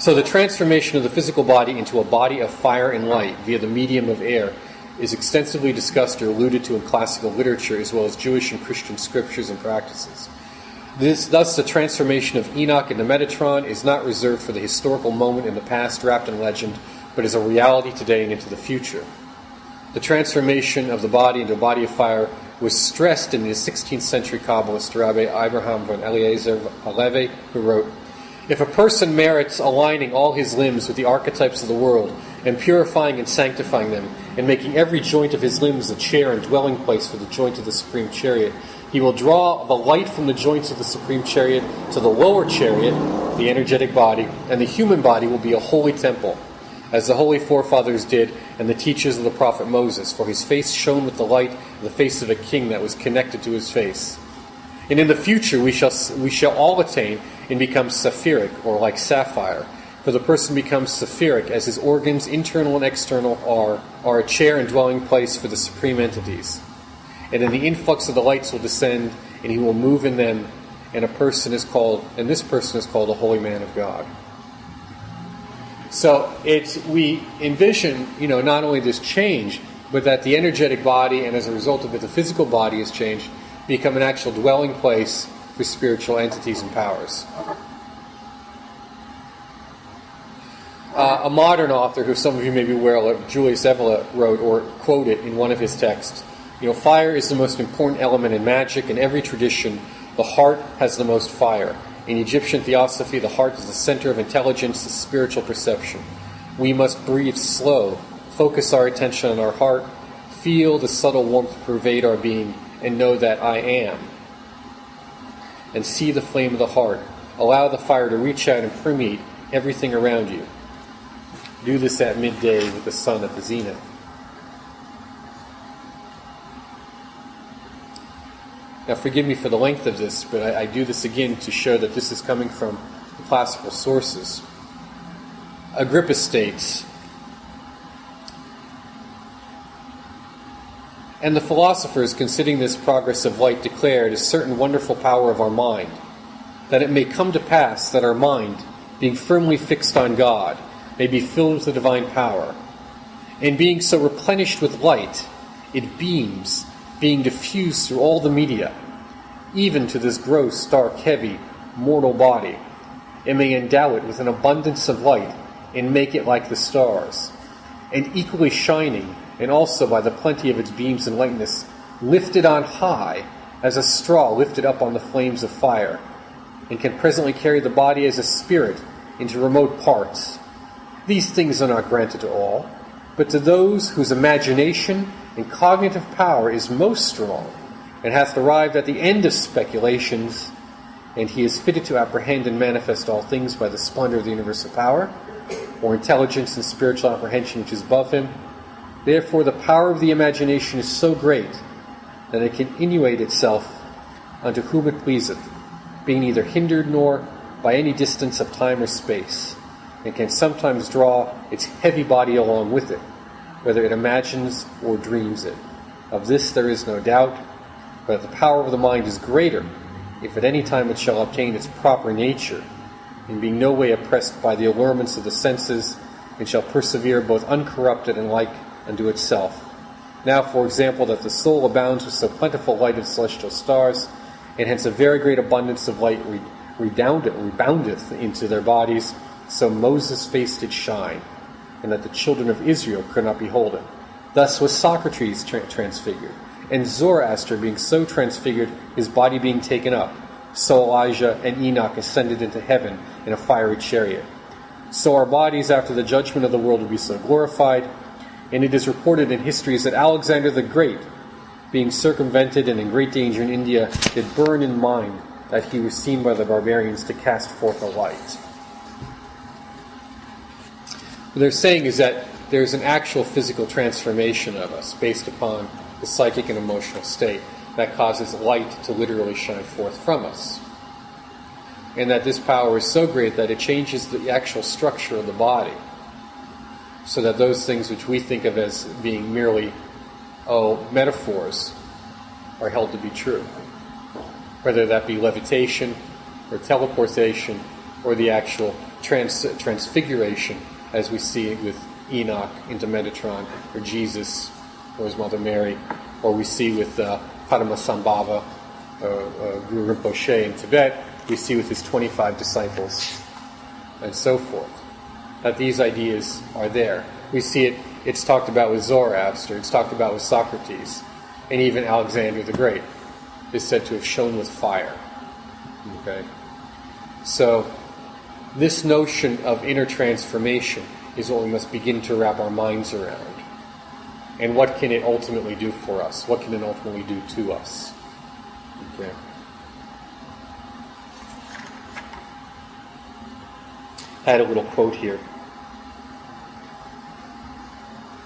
So the transformation of the physical body into a body of fire and light via the medium of air is extensively discussed or alluded to in classical literature, as well as Jewish and Christian scriptures and practices. Thus, the transformation of Enoch into Metatron is not reserved for the historical moment in the past wrapped in legend, but is a reality today and into the future. The transformation of the body into a body of fire was stressed in the 16th century Kabbalist Rabbi Abraham von Eliezer Halevi, who wrote, "If a person merits aligning all his limbs with the archetypes of the world, and purifying and sanctifying them, and making every joint of his limbs a chair and dwelling place for the joint of the supreme chariot, he will draw the light from the joints of the supreme chariot to the lower chariot, the energetic body, and the human body will be a holy temple, as the holy forefathers did, and the teachers of the prophet Moses, for his face shone with the light of the face of a king that was connected to his face. And in the future we shall all attain and become sapphiric, or like sapphire. For the person becomes sapphiric as his organs, internal and external, are a chair and dwelling place for the supreme entities. And then the influx of the lights will descend, and he will move in them, and this person is called a holy man of God." So we envision, not only this change, but that the energetic body, and as a result of it, the physical body is changed, become an actual dwelling place for spiritual entities and powers. A modern author, who some of you may be aware of, Julius Evola, wrote or quoted in one of his texts, "Fire is the most important element in magic. In every tradition, the heart has the most fire. In Egyptian theosophy, the heart is the center of intelligence, the spiritual perception. We must breathe slow, focus our attention on our heart, feel the subtle warmth pervade our being, and know that I am. And see the flame of the heart. Allow the fire to reach out and permeate everything around you. Do this at midday with the sun at the zenith." Now forgive me for the length of this, but I do this again to show that this is coming from the classical sources. Agrippa states, "And the philosophers, considering this progress of light, declared a certain wonderful power of our mind, that it may come to pass that our mind, being firmly fixed on God, may be filled with the divine power. And being so replenished with light, it beams, being diffused through all the media, even to this gross, dark, heavy, mortal body. It may endow it with an abundance of light, and make it like the stars, and equally shining, and also by the plenty of its beams and lightness, lifted on high, as a straw lifted up on the flames of fire, and can presently carry the body as a spirit into remote parts. These things are not granted to all, but to those whose imagination and cognitive power is most strong, and hath arrived at the end of speculations, and he is fitted to apprehend and manifest all things by the splendor of the universal power, or intelligence and spiritual apprehension which is above him. Therefore the power of the imagination is so great that it can innuate itself unto whom it pleaseth, being neither hindered nor by any distance of time or space, and can sometimes draw its heavy body along with it, whether it imagines or dreams it. Of this there is no doubt, but the power of the mind is greater, if at any time it shall obtain its proper nature, and being no way oppressed by the allurements of the senses, and shall persevere both uncorrupted and like unto itself. Now, for example, that the soul abounds with so plentiful light of celestial stars, and hence a very great abundance of light reboundeth into their bodies, so Moses' face did shine, and that the children of Israel could not behold him. Thus was Socrates transfigured, and Zoroaster being so transfigured, his body being taken up, so Elijah and Enoch ascended into heaven in a fiery chariot. So our bodies after the judgment of the world will be so glorified, and it is reported in histories that Alexander the Great, being circumvented and in great danger in India, did burn in mind that he was seen by the barbarians to cast forth a light." What they're saying is that there's an actual physical transformation of us based upon the psychic and emotional state that causes light to literally shine forth from us. And that this power is so great that it changes the actual structure of the body, so that those things which we think of as being merely, metaphors, are held to be true. Whether that be levitation, or teleportation, or the actual transfiguration, as we see it with Enoch into Metatron, or Jesus, or his mother Mary, or we see with Padmasambhava, Guru Rinpoche in Tibet, we see with his 25 disciples, and so forth, that these ideas are there. We see it, it's talked about with Zoroaster, it's talked about with Socrates, and even Alexander the Great is said to have shone with fire. Okay? So, this notion of inner transformation is what we must begin to wrap our minds around. And what can it ultimately do for us? What can it ultimately do to us? Okay. I had a little quote here.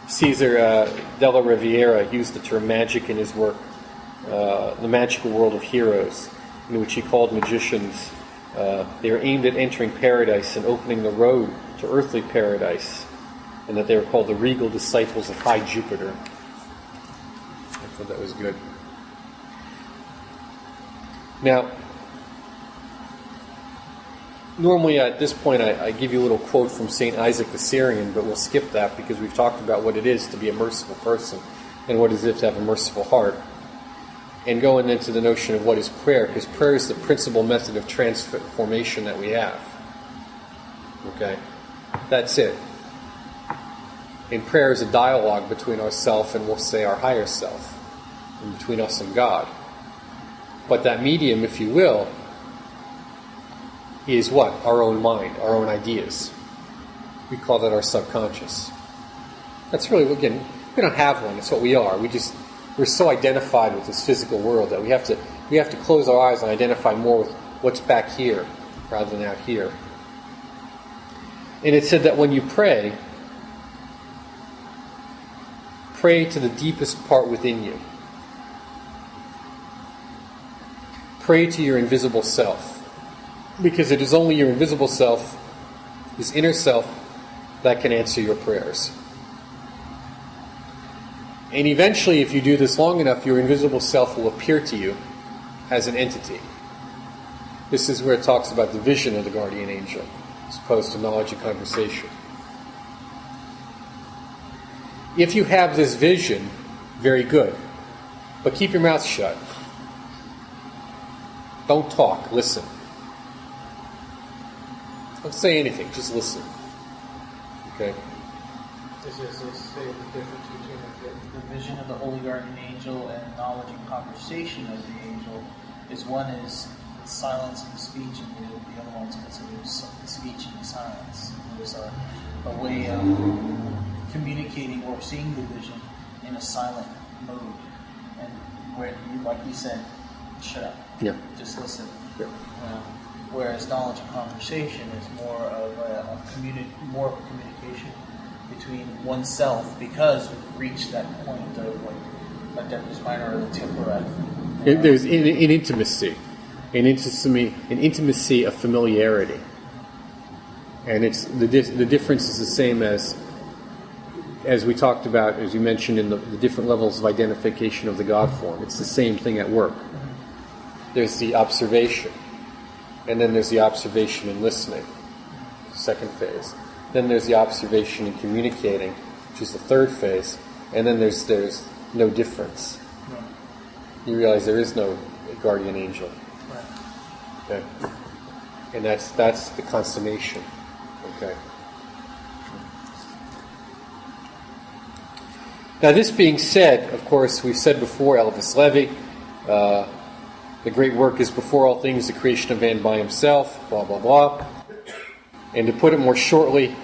Caesar della Riviera used the term magic in his work, The Magical World of Heroes, in which he called magicians, they were aimed at entering paradise and opening the road to earthly paradise, and that they were called the regal disciples of High Jupiter. I thought that was good. Now, normally at this point I give you a little quote from St. Isaac the Syrian, but we'll skip that because we've talked about what it is to be a merciful person and what it is to have a merciful heart. And going into the notion of what is prayer, because prayer is the principal method of transformation that we have. Okay? That's it. And prayer is a dialogue between ourself and, we'll say, our higher self, and between us and God. But that medium, if you will, is what? Our own mind, our own ideas. We call that our subconscious. That's really, again, we don't have one. It's what we are. We're so identified with this physical world that we have to close our eyes and identify more with what's back here rather than out here. And it said that when you pray to the deepest part within you. Pray to your invisible self. Because it is only your invisible self, this inner self, that can answer your prayers. And eventually, if you do this long enough, your invisible self will appear to you as an entity. This is where it talks about the vision of the guardian angel, as opposed to knowledge and conversation. If you have this vision, very good. But keep your mouth shut. Don't talk, listen. Don't say anything, just listen. Okay? This is the difference between the vision of the Holy Guardian Angel and knowledge and conversation of the angel. One is silence and speech, and the other one is considered speech and silence. There's a way of communicating or seeing the vision in a silent mode. And where, like you said, shut up. Yeah. Just listen. Yeah. Whereas knowledge and conversation is more of a communication between oneself, because we've reached that point of like Deborah's minor or the Tiferet. There's an intimacy, an intimacy of familiarity, and it's the difference is the same as we talked about, as you mentioned, in the different levels of identification of the God form. It's the same thing at work. There's the observation. And then there's the observation and listening, second phase. Then there's the observation and communicating, which is the third phase. And then there's no difference. Right. You realize there is no guardian angel. Right. Okay? And that's the consummation. Okay. Now, this being said, of course, we've said before, Elvis Levy, the great work is before all things the creation of man by himself, blah, blah, blah. And to put it more shortly,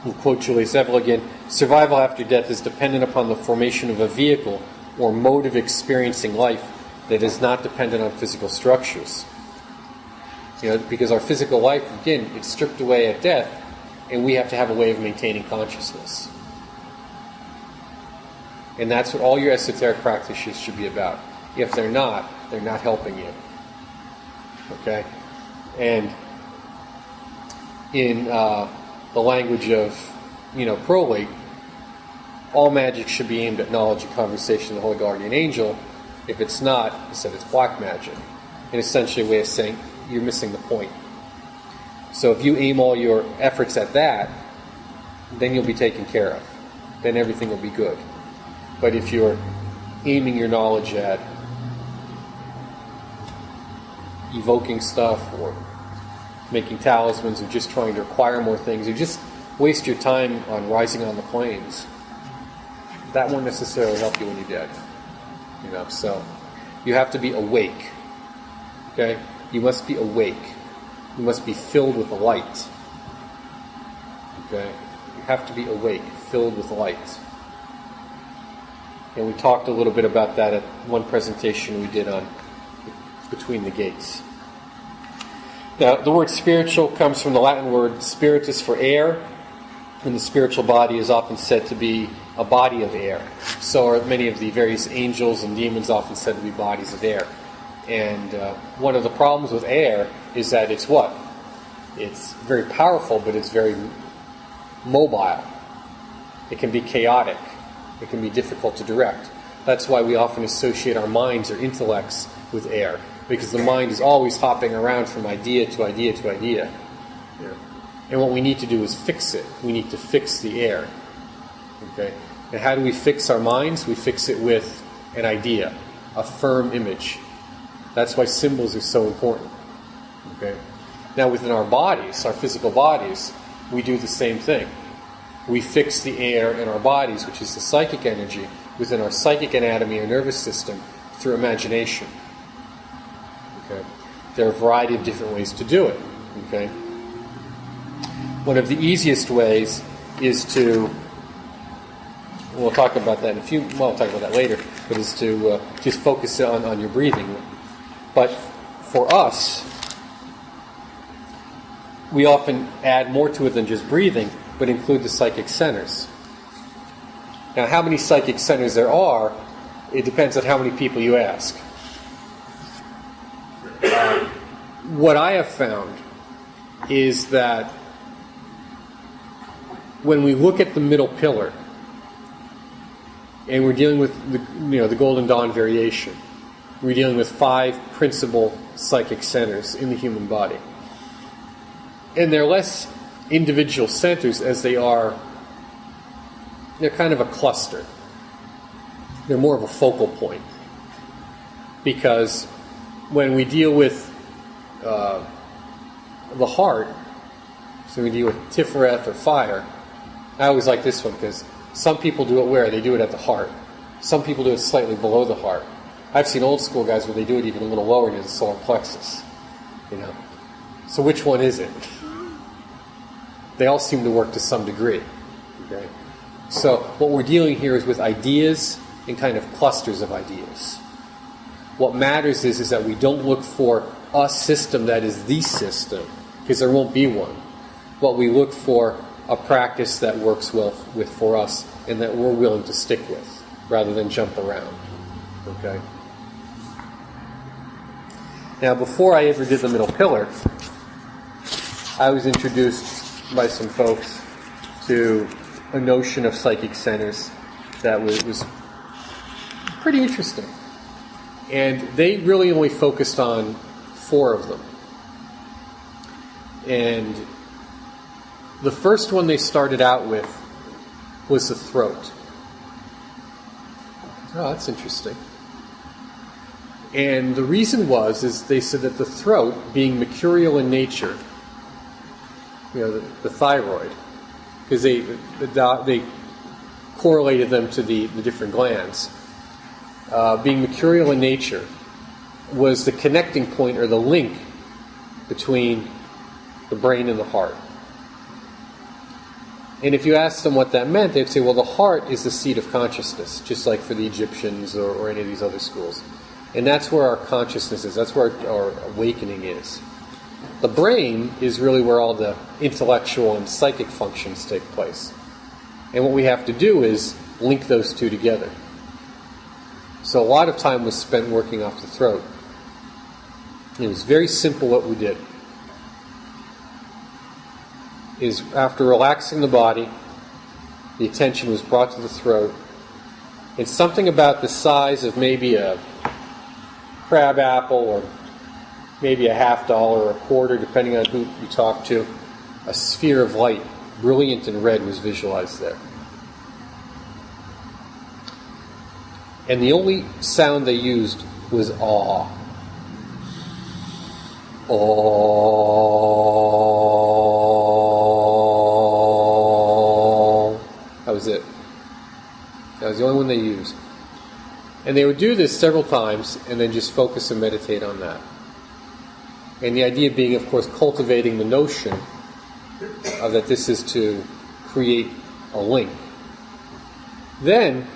we'll quote Julius Evel again, survival after death is dependent upon the formation of a vehicle or mode of experiencing life that is not dependent on physical structures. Because our physical life, again, it's stripped away at death, and we have to have a way of maintaining consciousness. And that's what all your esoteric practices should be about. If they're not helping you. Okay? And in the language of, Crowley, all magic should be aimed at knowledge and conversation of the Holy Guardian Angel. If it's not, he said it's black magic. And essentially a way of saying you're missing the point. So if you aim all your efforts at that, then you'll be taken care of. Then everything will be good. But if you're aiming your knowledge at evoking stuff or making talismans or just trying to acquire more things, you just waste your time on rising on the plains. That won't necessarily help you when you're dead. So you have to be awake. Okay? You must be awake. You must be filled with light. Okay? You have to be awake, filled with light. And we talked a little bit about that at one presentation we did on Between the Gates. Now, the word spiritual comes from the Latin word spiritus for air, and the spiritual body is often said to be a body of air. So are many of the various angels and demons often said to be bodies of air. And one of the problems with air is that it's what? It's very powerful, but it's very mobile. It can be chaotic. It can be difficult to direct. That's why we often associate our minds or intellects with air, because the mind is always hopping around from idea to idea to idea. Yeah. And what we need to do is fix it. We need to fix the air. Okay? And how do we fix our minds? We fix it with an idea, a firm image. That's why symbols are so important. Okay? Now within our bodies, our physical bodies, we do the same thing. We fix the air in our bodies, which is the psychic energy, within our psychic anatomy or nervous system through imagination. Okay? There are a variety of different ways to do it. Okay? One of the easiest ways is to, we'll talk about that in a few, well, we'll talk about that later, but is to just focus on your breathing. But for us, we often add more to it than just breathing, but include the psychic centers. Now, how many psychic centers there are, it depends on how many people you ask. What I have found is that when we look at the middle pillar, and we're dealing with the Golden Dawn variation, we're dealing with 5 principal psychic centers in the human body. And they're less individual centers as they're kind of a cluster. They're more of a focal point. Because when we deal with the heart, so we deal with Tiferet or fire, I always like this one because some people do it where? They do it at the heart. Some people do it slightly below the heart. I've seen old school guys where they do it even a little lower near the solar plexus. So which one is it? They all seem to work to some degree. Okay? So what we're dealing here is with ideas and kind of clusters of ideas. What matters is that we don't look for a system that is the system, because there won't be one. But we look for a practice that works well for us and that we're willing to stick with, rather than jump around. Okay? Now, before I ever did the middle pillar, I was introduced by some folks to a notion of psychic centers that was pretty interesting. And they really only focused on 4 of them. And the first one they started out with was the throat. Oh, that's interesting. And the reason is they said that the throat, being mercurial in nature, the thyroid, because they correlated them to the different glands, being mercurial in nature, was the connecting point or the link between the brain and the heart. And if you asked them what that meant, they'd say, well, the heart is the seat of consciousness, just like for the Egyptians or any of these other schools. And that's where our consciousness is. That's where our awakening is. The brain is really where all the intellectual and psychic functions take place. And what we have to do is link those two together. So a lot of time was spent working off the throat. It was very simple what we did. Is after relaxing the body, the attention was brought to the throat. It's something about the size of maybe a crab apple or maybe a $50 or a quarter, depending on who you talk to, a sphere of light, brilliant and red, was visualized there. And the only sound they used was awe. Oh. That was it. That was the only one they used. And they would do this several times and then just focus and meditate on that. And the idea being, of course, cultivating the notion of that this is to create a link. Then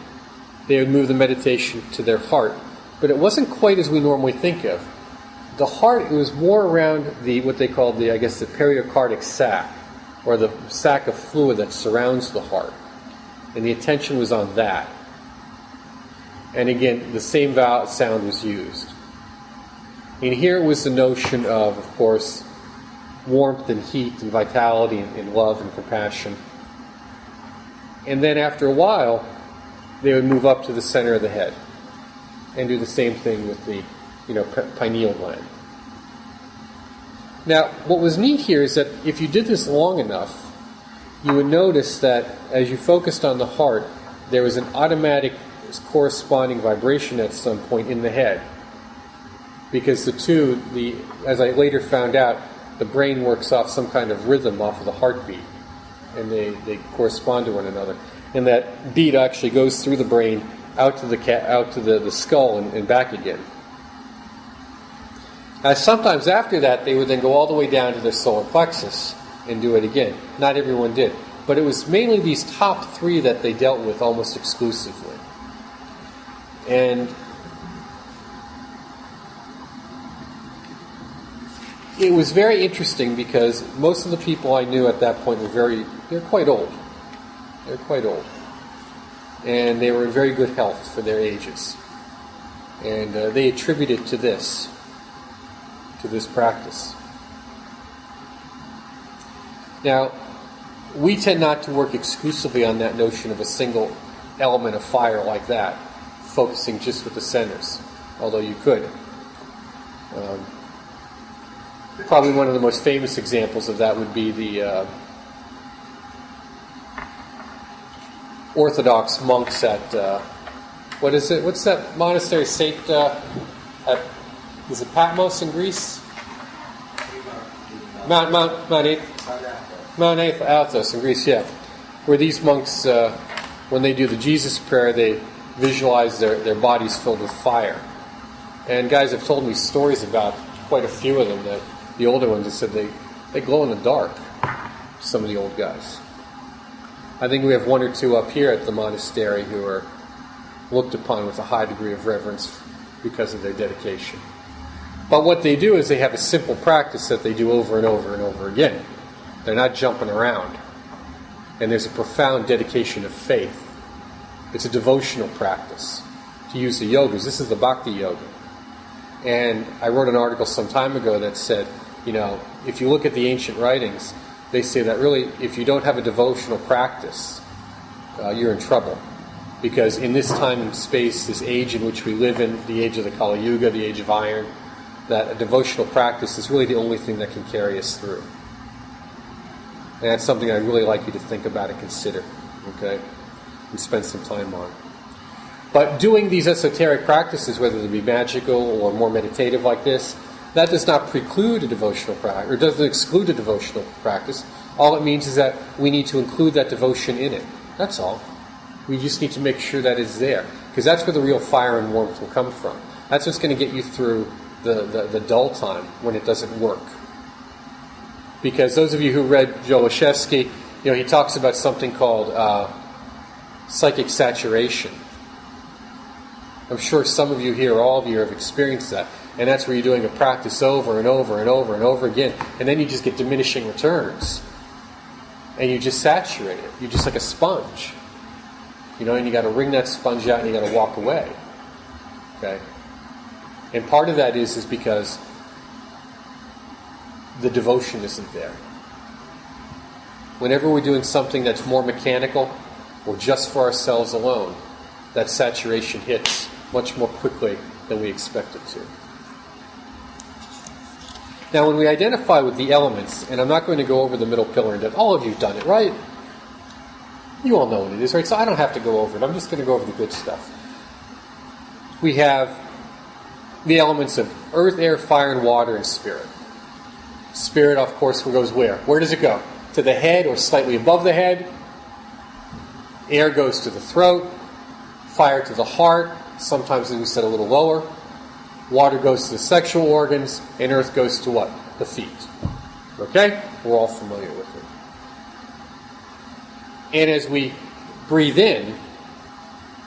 they would move the meditation to their heart. But it wasn't quite as we normally think of. The heart, it was more around what they called the pericardic sac, or the sac of fluid that surrounds the heart. And the attention was on that. And again, the same sound was used. And here was the notion of course, warmth and heat and vitality and love and compassion. And then after a while, they would move up to the center of the head and do the same thing with the pineal gland. Now, what was neat here is that if you did this long enough, you would notice that as you focused on the heart, there was an automatic corresponding vibration at some point in the head. Because as I later found out, the brain works off some kind of rhythm off of the heartbeat, and they correspond to one another. And that beat actually goes through the brain out to the skull and back again. Sometimes after that, they would then go all the way down to their solar plexus and do it again. Not everyone did. But it was mainly these top three that they dealt with almost exclusively. And it was very interesting because most of the people I knew at that point they're quite old. They're quite old. And they were in very good health for their ages. And they attributed to this practice. Now, we tend not to work exclusively on that notion of a single element of fire like that, focusing just with the centers, although you could. Probably one of the most famous examples of that would be the Orthodox monks at what's that monastery? Is it Patmos in Greece? Mount Athos in Greece, yeah. Where these monks, when they do the Jesus prayer, they visualize their bodies filled with fire. And guys have told me stories about quite a few of them. That the older ones have said they glow in the dark. Some of the old guys. I think we have one or two up here at the monastery who are looked upon with a high degree of reverence because of their dedication. But what they do is they have a simple practice that they do over and over and over again. They're not jumping around. And there's a profound dedication of faith. It's a devotional practice. To use the yogas, this is the Bhakti Yoga. And I wrote an article some time ago that said, if you look at the ancient writings, they say that really, if you don't have a devotional practice, you're in trouble. Because in this time and space, this age in which we live in, the age of the Kali Yuga, the age of iron, that a devotional practice is really the only thing that can carry us through. And that's something I'd really like you to think about and consider, okay? And spend some time on. But doing these esoteric practices, whether they be magical or more meditative like this, that does not preclude a devotional practice, or doesn't exclude a devotional practice. All it means is that we need to include that devotion in it. That's all. We just need to make sure that it's there. Because that's where the real fire and warmth will come from. That's what's going to get you through the dull time when it doesn't work. Because those of you who read Jolashevsky, he talks about something called psychic saturation. I'm sure some of you here, all of you, have experienced that. And that's where you're doing a practice over and over and over and over again. And then you just get diminishing returns. And you just saturate it. You're just like a sponge. And you got to wring that sponge out and you got to walk away. Okay? And part of that is because the devotion isn't there. Whenever we're doing something that's more mechanical or just for ourselves alone, that saturation hits much more quickly than we expect it to. Now, when we identify with the elements, and I'm not going to go over the middle pillar in depth, all of you have done it, right? You all know what it is, right? So I don't have to go over it. I'm just going to go over the good stuff. We have the elements of earth, air, fire, and water, and spirit. Spirit, of course, goes where? Where does it go? To the head or slightly above the head. Air goes to the throat. Fire to the heart. Sometimes, as we said, a little lower. Water goes to the sexual organs. And earth goes to what? The feet. Okay? We're all familiar with it. And as we breathe in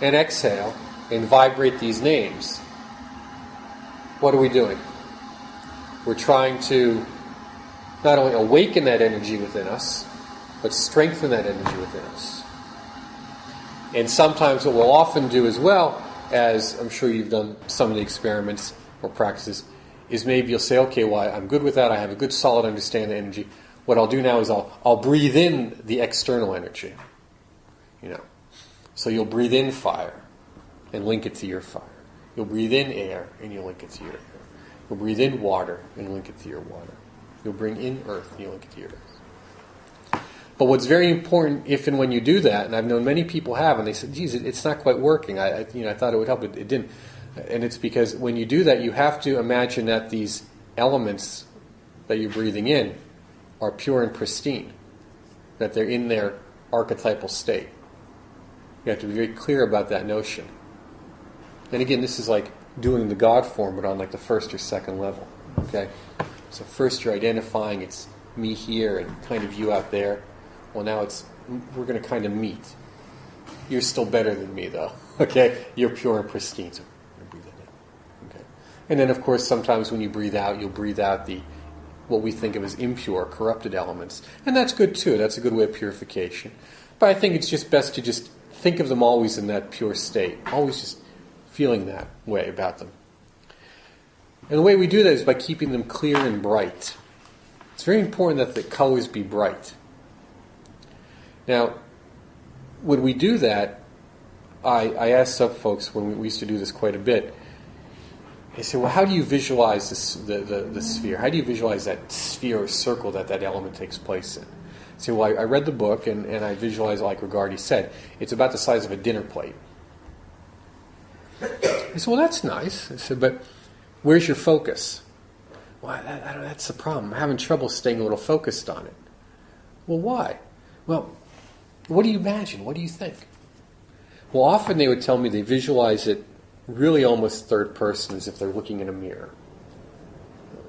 and exhale and vibrate these names, what are we doing? We're trying to not only awaken that energy within us, but strengthen that energy within us. And sometimes what we'll often do as well, as I'm sure you've done some of the experiments or practices, is maybe you'll say, okay, well, I'm good with that. I have a good solid understanding of energy. What I'll do now is I'll breathe in the external energy. So you'll breathe in fire and link it to your fire. You'll breathe in air and you'll link it to your air. You'll breathe in water and link it to your water. You'll bring in earth and you'll link it to your earth. But what's very important, if and when you do that, and I've known many people have, and they said, geez, it's not quite working. I thought it would help, it didn't. And it's because when you do that, you have to imagine that these elements that you're breathing in are pure and pristine, that they're in their archetypal state. You have to be very clear about that notion. And again, this is like doing the God form, but on like the first or second level. Okay? So first you're identifying it's me here and kind of you out there. Well, now we're going to kind of meet. You're still better than me, though. Okay? You're pure and pristine. So breathe that in. Okay? And then, of course, sometimes when you breathe out, you'll breathe out what we think of as impure, corrupted elements. And that's good, too. That's a good way of purification. But I think it's just best to just think of them always in that pure state. Always just feeling that way about them. And the way we do that is by keeping them clear and bright. It's very important that the colors be bright. Now, when we do that, I asked some folks when we used to do this quite a bit, they said, well, how do you visualize the sphere? How do you visualize that sphere or circle that element takes place in? I said, well, I read the book and I visualize it like Regardi said. It's about the size of a dinner plate. I said, well, that's nice. I said, but where's your focus? Well, that's the problem. I'm having trouble staying a little focused on it. Well, why? Well, what do you imagine? What do you think? Well, often they would tell me they visualize it really almost third person, as if they're looking in a mirror.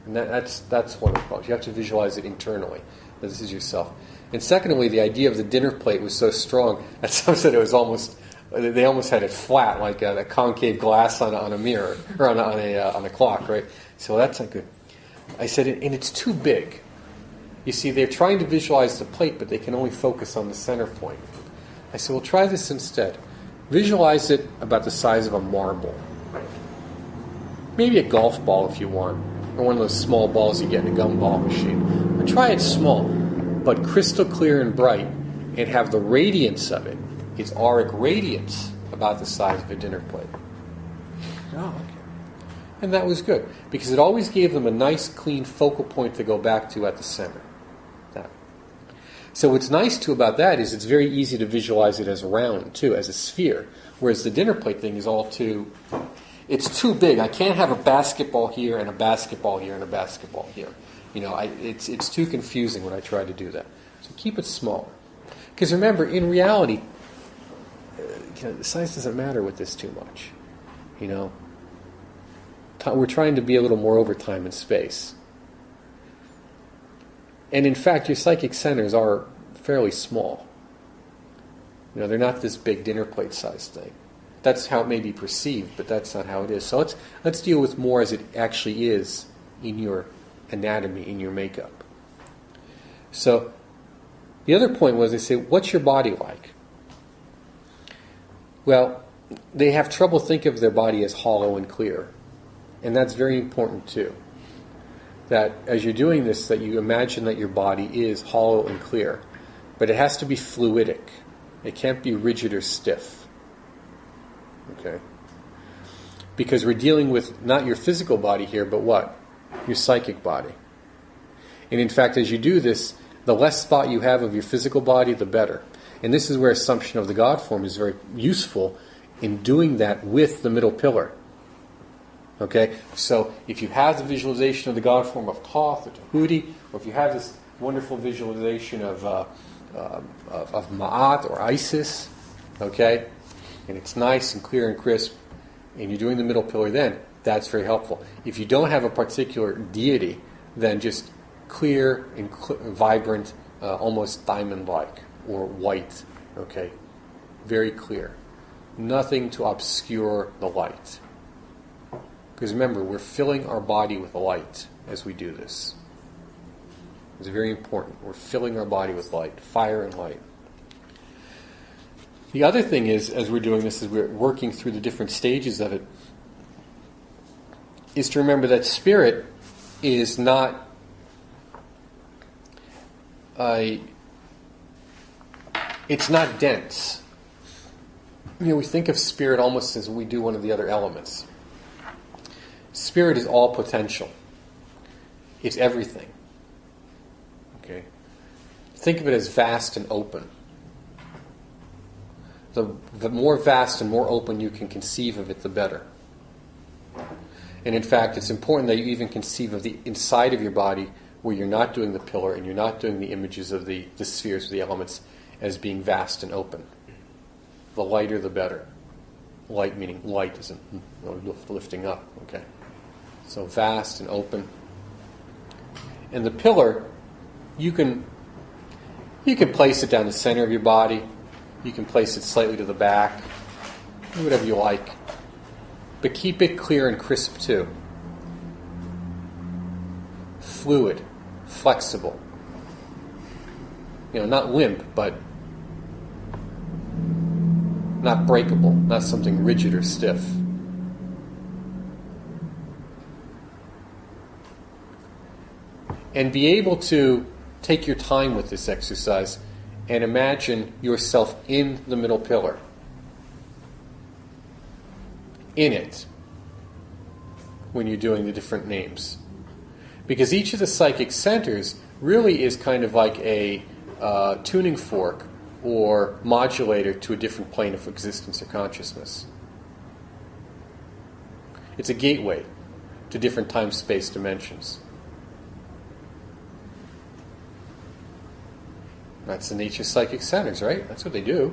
And that's one of the problems. You have to visualize it internally. This is yourself. And secondly, the idea of the dinner plate was so strong that some said it was they almost had it flat, like a concave glass on a mirror, or on a clock, right? So that's not good. I said, and it's too big. You see, they're trying to visualize the plate, but they can only focus on the center point. I said, well, try this instead. Visualize it about the size of a marble. Maybe a golf ball if you want, or one of those small balls you get in a gumball machine. But try it small, but crystal clear and bright, and have the radiance of it, its auric radiance, about the size of a dinner plate. Oh, okay. And that was good, because it always gave them a nice, clean focal point to go back to at the center. That. So what's nice, too, about that is it's very easy to visualize it as round, too, as a sphere, whereas the dinner plate thing is it's too big. I can't have a basketball here and a basketball here and a basketball here. It's too confusing when I try to do that. So keep it smaller. Because remember, in reality, the size doesn't matter with this too much. We're trying to be a little more over time and space. And in fact, your psychic centers are fairly small. They're not this big dinner plate size thing. That's how it may be perceived, but that's not how it is. So let's deal with more as it actually is in your anatomy, in your makeup. So the other point was, they say, what's your body like? Well, they have trouble thinking of their body as hollow and clear. And that's very important too. That as you're doing this, that you imagine that your body is hollow and clear. But it has to be fluidic. It can't be rigid or stiff. Okay? Because we're dealing with not your physical body here, but what? Your psychic body. And in fact, as you do this, the less thought you have of your physical body, the better. And this is where assumption of the God form is very useful in doing that with the middle pillar. Okay? So if you have the visualization of the God form of Thoth or Tahuti, or if you have this wonderful visualization of Ma'at or Isis, okay, and it's nice and clear and crisp, and you're doing the middle pillar then, that's very helpful. If you don't have a particular deity, then just clear and vibrant, almost diamond-like, or white, okay, very clear. Nothing to obscure the light. Because remember, we're filling our body with light as we do this. It's very important. We're filling our body with light, fire and light. The other thing is, as we're doing this, as we're working through the different stages of it, is to remember that spirit is not it's not dense. We think of spirit almost as we do one of the other elements. Spirit is all potential. It's everything. Okay? Think of it as vast and open. The more vast and more open you can conceive of it, the better. And in fact, it's important that you even conceive of the inside of your body where you're not doing the pillar and you're not doing the images of the spheres, the elements, as being vast and open. The lighter, the better. Light meaning light isn't lifting up. Okay, so vast and open. And the pillar, you can place it down the center of your body. You can place it slightly to the back. Do whatever you like. But keep it clear and crisp too. Fluid, flexible. Not limp, but not breakable, not something rigid or stiff. And be able to take your time with this exercise and imagine yourself in the middle pillar. In it. When you're doing the different names. Because each of the psychic centers really is kind of like a tuning fork or modulator to a different plane of existence or consciousness. It's a gateway to different time-space dimensions. That's the nature of psychic centers, right? That's what they do.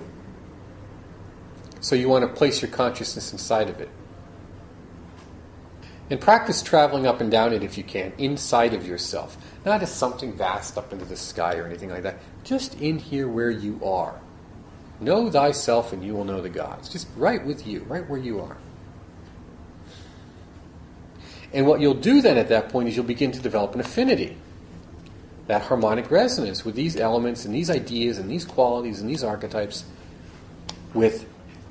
So you want to place your consciousness inside of it. And practice traveling up and down it if you can, inside of yourself. Not as something vast up into the sky or anything like that. Just in here where you are. Know thyself and you will know the gods. Just right with you, right where you are. And what you'll do then at that point is you'll begin to develop an affinity. That harmonic resonance with these elements and these ideas and these qualities and these archetypes with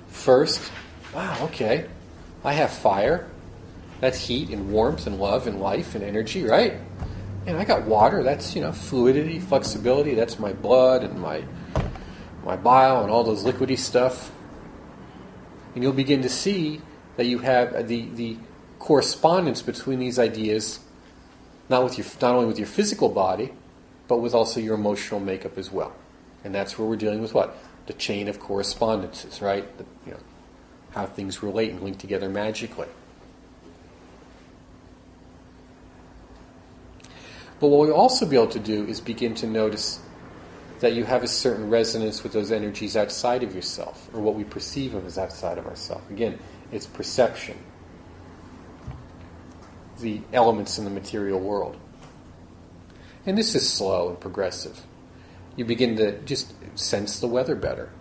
first, wow, okay, I have fire. That's heat and warmth and love and life and energy, right? And I got water. That's, fluidity, flexibility. That's my blood and my bile and all those liquidy stuff. And you'll begin to see that you have the correspondence between these ideas, not only with your physical body, but with also your emotional makeup as well. And that's where we're dealing with what? The chain of correspondences, right? How things relate and link together magically. But what we'll also be able to do is begin to notice that you have a certain resonance with those energies outside of yourself, or what we perceive of as outside of ourselves. Again, it's perception. The elements in the material world. And this is slow and progressive. You begin to just sense the weather better.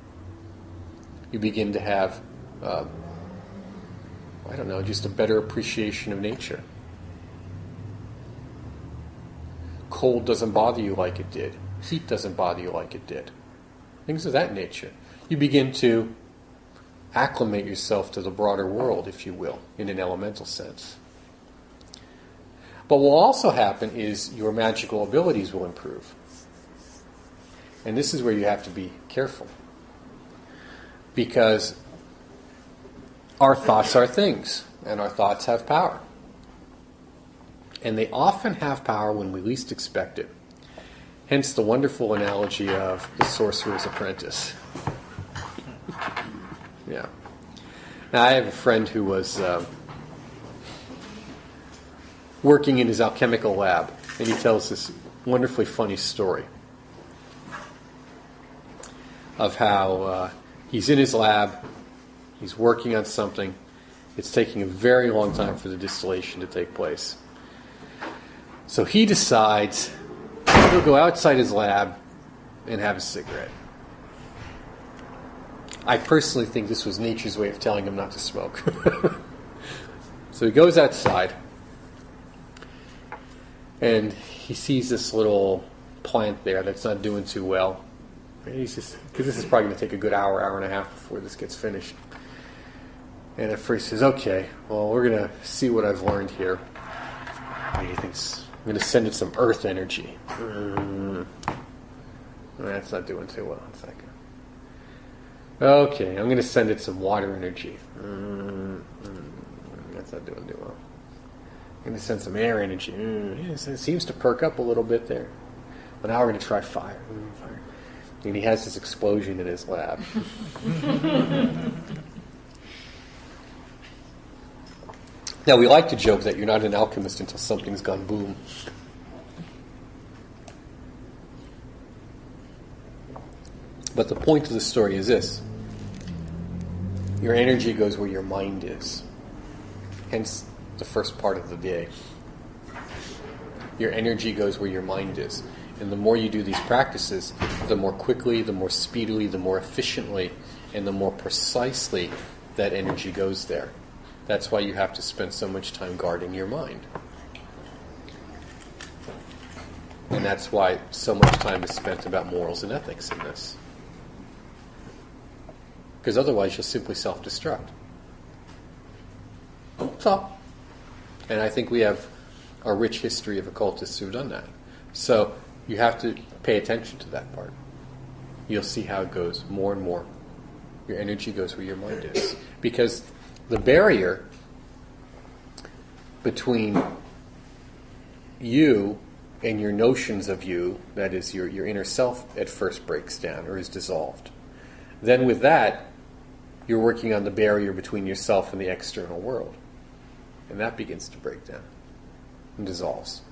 You begin to have, just a better appreciation of nature. Cold doesn't bother you like it did. Heat doesn't bother you like it did. Things of that nature. You begin to acclimate yourself to the broader world, if you will, in an elemental sense. But what will also happen is your magical abilities will improve. And this is where you have to be careful. Because our thoughts are things, and our thoughts have power. And they often have power when we least expect it. Hence the wonderful analogy of the sorcerer's apprentice. Yeah. Now, I have a friend who was working in his alchemical lab, and he tells this wonderfully funny story of how he's in his lab, he's working on something, it's taking a very long time for the distillation to take place. So he decides he'll go outside his lab and have a cigarette. I personally think this was nature's way of telling him not to smoke. So he goes outside, and he sees this little plant there that's not doing too well. And he's just, because this is probably going to take a good hour, hour and a half before this gets finished. And at first he says, okay, well, we're going to see what I've learned here. And he thinks, I'm going to send it some earth energy. That's not doing too well. It's like, okay, I'm going to send it some water energy. That's not doing too well. I'm going to send some air energy. Yes, it seems to perk up a little bit there. But now we're going to try fire. Fire. And he has this explosion in his lab. Now, we like to joke that you're not an alchemist until something's gone boom. But the point of the story is this. Your energy goes where your mind is. Hence the first part of the day. Your energy goes where your mind is. And the more you do these practices, the more quickly, the more speedily, the more efficiently, and the more precisely that energy goes there. That's why you have to spend so much time guarding your mind. And that's why so much time is spent about morals and ethics in this. Because otherwise you'll simply self-destruct. That's all. And I think we have a rich history of occultists who've done that. So you have to pay attention to that part. You'll see how it goes more and more. Your energy goes where your mind is. Because the barrier between you and your notions of you, that is your inner self, at first breaks down or is dissolved. Then with that, you're working on the barrier between yourself and the external world. And that begins to break down and dissolves.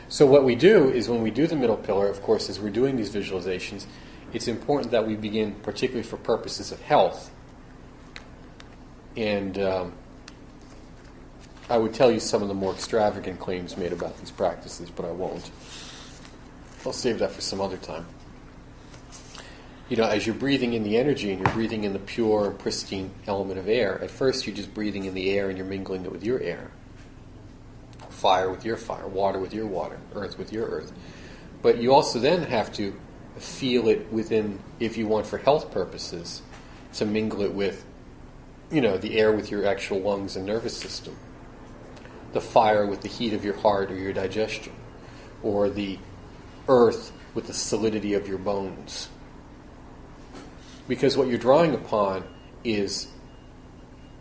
So what we do is when we do the middle pillar, of course, as we're doing these visualizations, it's important that we begin, particularly for purposes of health. And I would tell you some of the more extravagant claims made about these practices, but I won't. I'll save that for some other time. You know, as you're breathing in the energy and you're breathing in the pure, pristine element of air, at first you're just breathing in the air and you're mingling it with your air. Fire with your fire, water with your water, earth with your earth. But you also then have to feel it within, if you want for health purposes, to mingle it with, you know, the air with your actual lungs and nervous system. The fire with the heat of your heart or your digestion. Or the earth with the solidity of your bones. Because what you're drawing upon is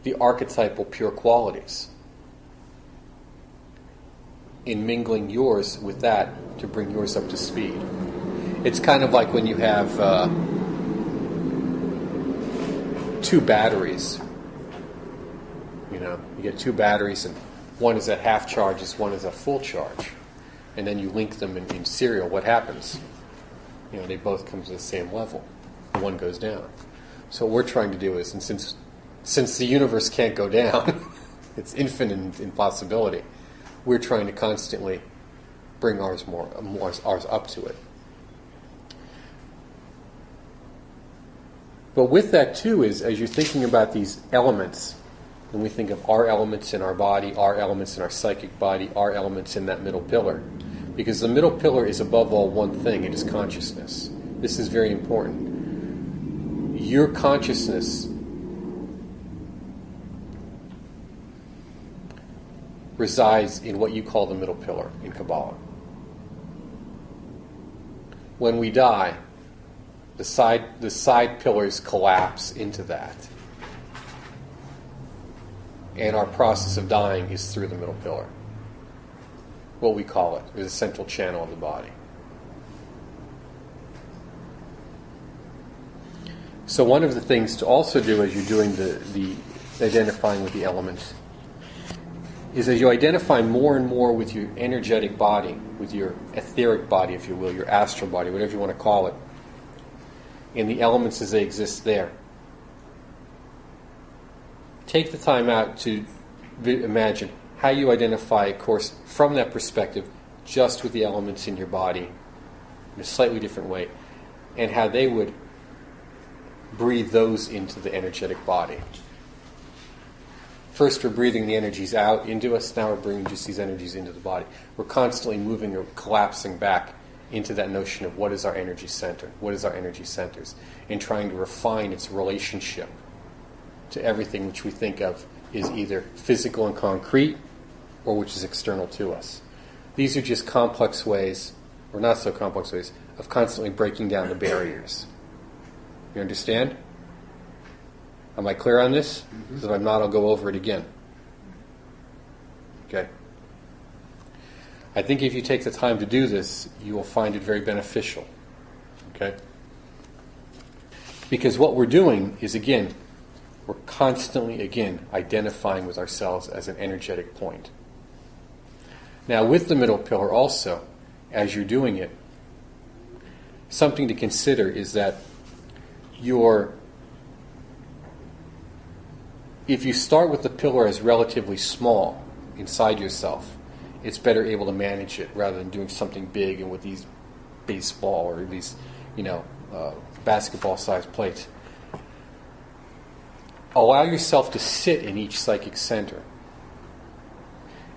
the archetypal pure qualities. In mingling yours with that to bring yours up to speed. It's kind of like when you have two batteries. You know, you get two batteries and one is at half charge, one is at full charge. And then you link them in serial. What happens? You know, they both come to the same level. One goes down. So what we're trying to do is, and since the universe can't go down, it's infinite in possibility, we're trying to constantly bring ours up to it. But with that too is, as you're thinking about these elements, when we think of our elements in our body, our elements in our psychic body, our elements in that middle pillar, because the middle pillar is above all one thing, it is consciousness. This is very important. Your consciousness resides in what you call the middle pillar in Kabbalah. When we die, the side pillars collapse into that. and our process of dying is through the middle pillar. What we call it is a central channel of the body. So one of the things to also do as you're doing the identifying with the elements is as you identify more and more with your energetic body, with your etheric body, if you will, your astral body, whatever you want to call it, and the elements as they exist there. Take the time out to imagine how you identify, of course, from that perspective, just with the elements in your body in a slightly different way, and how they would breathe those into the energetic body. First, we're breathing the energies out into us. Now we're bringing just these energies into the body. We're constantly moving or collapsing back into that notion of what is our energy center, what is our energy centers, and trying to refine its relationship to everything which we think of is either physical and concrete or which is external to us. These are just complex ways, or not so complex ways, of constantly breaking down the barriers. You understand? Am I clear on this? Because if I'm not, I'll go over it again. Okay. I think if you take the time to do this, you will find it very beneficial. Okay? Because what we're doing is, again, we're constantly, again, identifying with ourselves as an energetic point. Now, with the middle pillar also, as you're doing it, something to consider is that if you start with the pillar as relatively small inside yourself, it's better able to manage it rather than doing something big and with these baseball or these, basketball-sized plates. Allow yourself to sit in each psychic center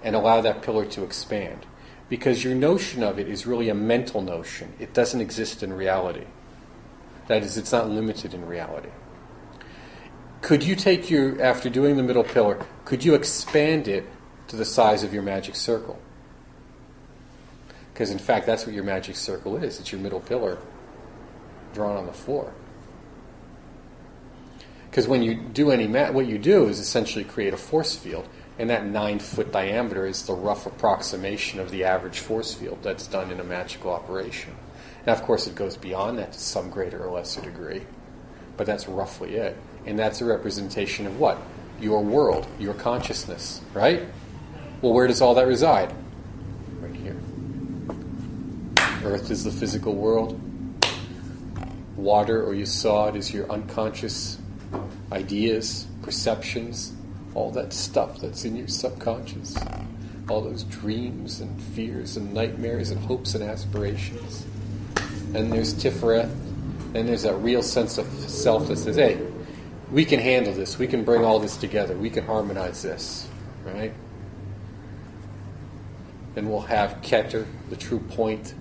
and allow that pillar to expand, because your notion of it is really a mental notion. It doesn't exist in reality. That is, it's not limited in reality. Could you take after doing the middle pillar, could you expand it to the size of your magic circle? Because in fact, that's what your magic circle is. It's your middle pillar drawn on the floor. Because when you do what you do is essentially create a force field, and that 9-foot diameter is the rough approximation of the average force field that's done in a magical operation. Now, of course, it goes beyond that to some greater or lesser degree, but that's roughly it. And that's a representation of what? Your world, your consciousness, right? Well, where does all that reside? Right here. Earth is the physical world. Water, or yesod, is your unconscious ideas, perceptions, all that stuff that's in your subconscious. All those dreams and fears and nightmares and hopes and aspirations. And there's Tiferet. Then there's that real sense of self that says, hey, we can handle this. We can bring all this together. We can harmonize this. Right? Then we'll have Keter, the true point.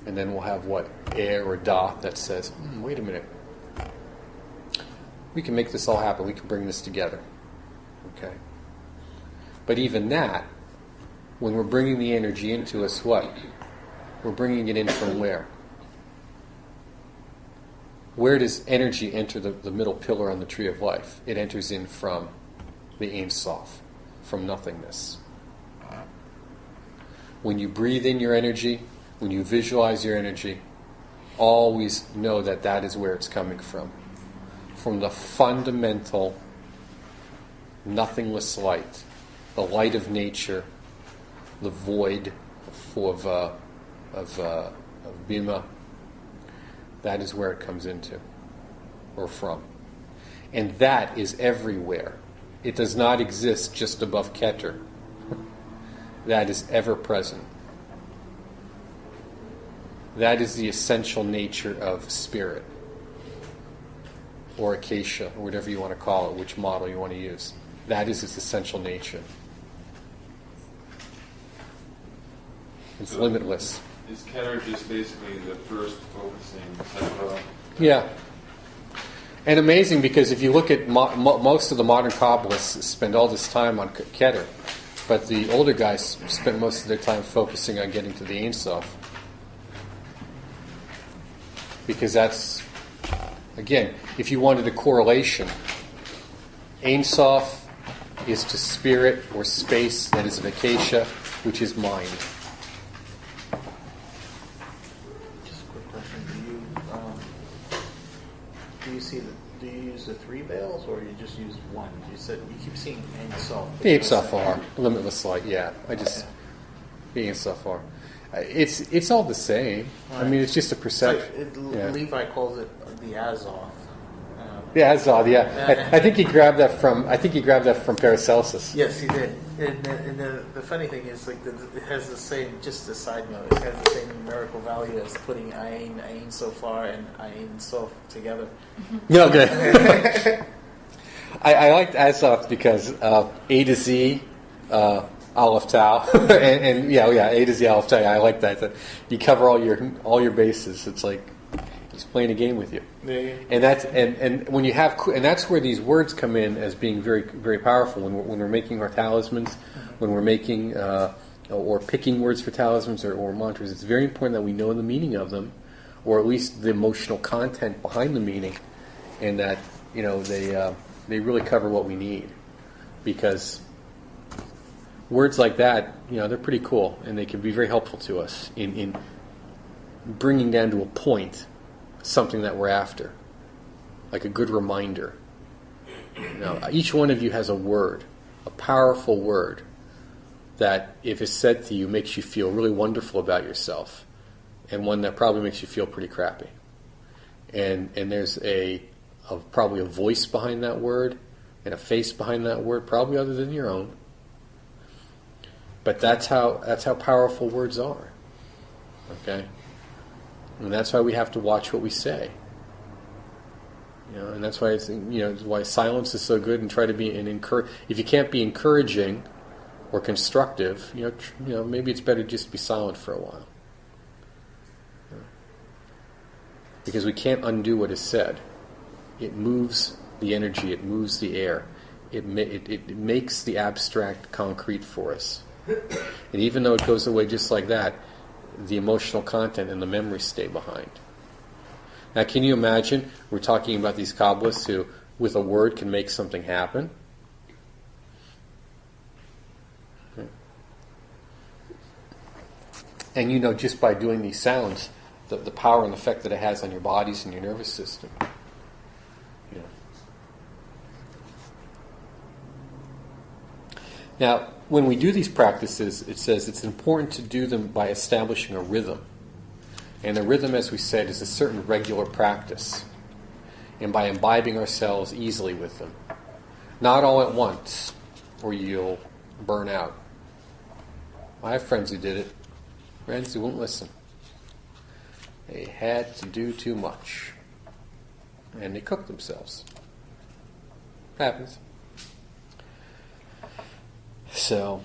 And then we'll have what? Air or Da that says, wait a minute. We can make this all happen. We can bring this together. Okay? But even that, when we're bringing the energy into us, what? We're bringing it in from where? Where does energy enter the middle pillar on the tree of life? It enters in from the Ein Sof, from nothingness. When you breathe in your energy, when you visualize your energy, always know that that is where it's coming from the fundamental, nothingless light, the light of nature, the void of Bima. That is where it comes into, or from. And that is everywhere. It does not exist just above Keter. That is ever present. That is the essential nature of spirit, or acacia, or whatever you want to call it, which model you want to use. That is its essential nature. It's so limitless. Is Keter just basically the first focusing center? Yeah. And amazing, because if you look at most of the modern Kabbalists spend all this time on Keter, but the older guys spend most of their time focusing on getting to the Ein Sof. Because that's, again, if you wanted a correlation Ein Sof is to spirit or space, that is Vakesha, which is mind. Just a quick question: do you use the three veils, or you just use one? You keep seeing Ein Sof. The Ein Sof are limitless light. Yeah, the Ein Sof are. It's all the same. Right. I mean, it's just a perception. Levi calls it the Azoth. Yeah, Azad. Yeah, I think he grabbed that from Paracelsus. Yes, he did. And the funny thing is, like, it has the same. Just a side note, it has the same numerical value as putting Ain Sofar and Ain Sof together. No, good. I liked Azoth because A to Z, Aleph Tau, and A to Z Aleph Tau. I like that. That you cover all your bases. It's like he's playing a game with you. Yeah. And when you have, and that's where these words come in as being very, very powerful. When we're making our talismans, when we're making or picking words for talismans or mantras, it's very important that we know the meaning of them, or at least the emotional content behind the meaning, and that they really cover what we need, because words like that, they're pretty cool, and they can be very helpful to us in bringing down to a point something that we're after, like a good reminder. Each one of you has a word, a powerful word, that if it's said to you makes you feel really wonderful about yourself, and one that probably makes you feel pretty crappy. And there's probably a voice behind that word and a face behind that word, probably other than your own. But that's how powerful words are. Okay? And that's why we have to watch what we say. And that's why it's why silence is so good, and try to be if you can't be encouraging or constructive, maybe it's better just to be silent for a while. Because we can't undo what is said. It moves the energy, it moves the air. It makes the abstract concrete for us. And even though it goes away just like that, the emotional content and the memories stay behind. Now, can you imagine, we're talking about these Kabbalists who, with a word, can make something happen? And just by doing these sounds, the power and effect that it has on your bodies and your nervous system. Now, when we do these practices, it says it's important to do them by establishing a rhythm. And a rhythm, as we said, is a certain regular practice. And by imbibing ourselves easily with them. Not all at once, or you'll burn out. I have friends who did it. Friends who won't listen. They had to do too much. And they cooked themselves. Happens. So,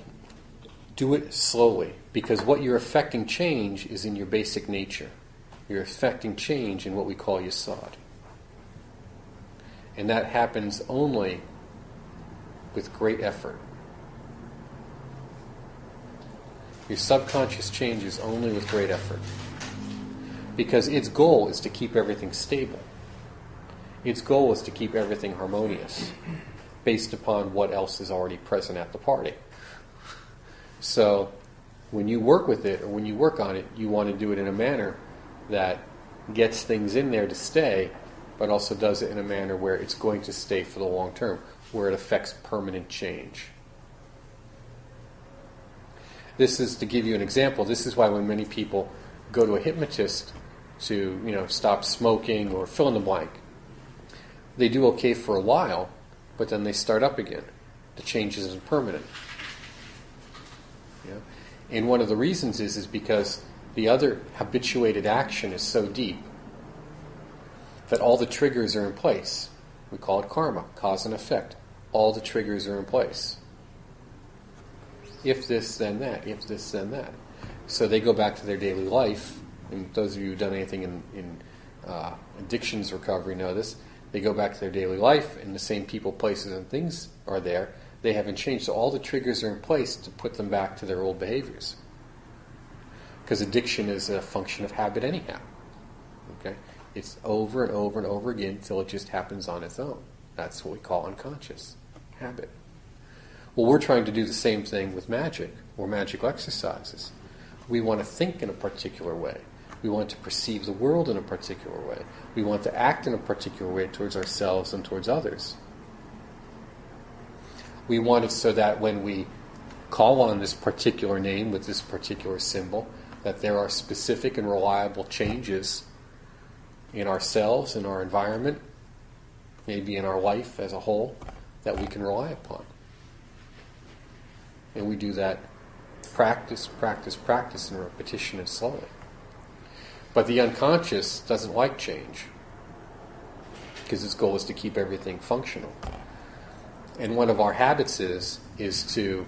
do it slowly, because what you're affecting change is in your basic nature. You're affecting change in what we call yasod. And that happens only with great effort. Your subconscious changes only with great effort. Because its goal is to keep everything stable. Its goal is to keep everything harmonious, based upon what else is already present at the party. So, when you work with it, or when you work on it, you want to do it in a manner that gets things in there to stay, but also does it in a manner where it's going to stay for the long term, where it affects permanent change. This is, to give you an example, this is why when many people go to a hypnotist to, stop smoking or fill in the blank, they do okay for a while, but then they start up again. The change isn't permanent. And one of the reasons is because the other habituated action is so deep that all the triggers are in place. We call it karma, cause and effect. All the triggers are in place. If this, then that. If this, then that. So they go back to their daily life, and those of you who've done anything in addictions recovery know this. They go back to their daily life, and the same people, places, and things are there. They haven't changed, so all the triggers are in place to put them back to their old behaviors. Because addiction is a function of habit anyhow. Okay? It's over and over and over again until it just happens on its own. That's what we call unconscious. habit. Well, we're trying to do the same thing with magic or magical exercises. We want to think in a particular way. We want to perceive the world in a particular way. We want to act in a particular way towards ourselves and towards others. We want it so that when we call on this particular name with this particular symbol, that there are specific and reliable changes in ourselves, in our environment, maybe in our life as a whole, that we can rely upon. And we do that practice, and repetition and slowly. But the unconscious doesn't like change, because its goal is to keep everything functional. And one of our habits is to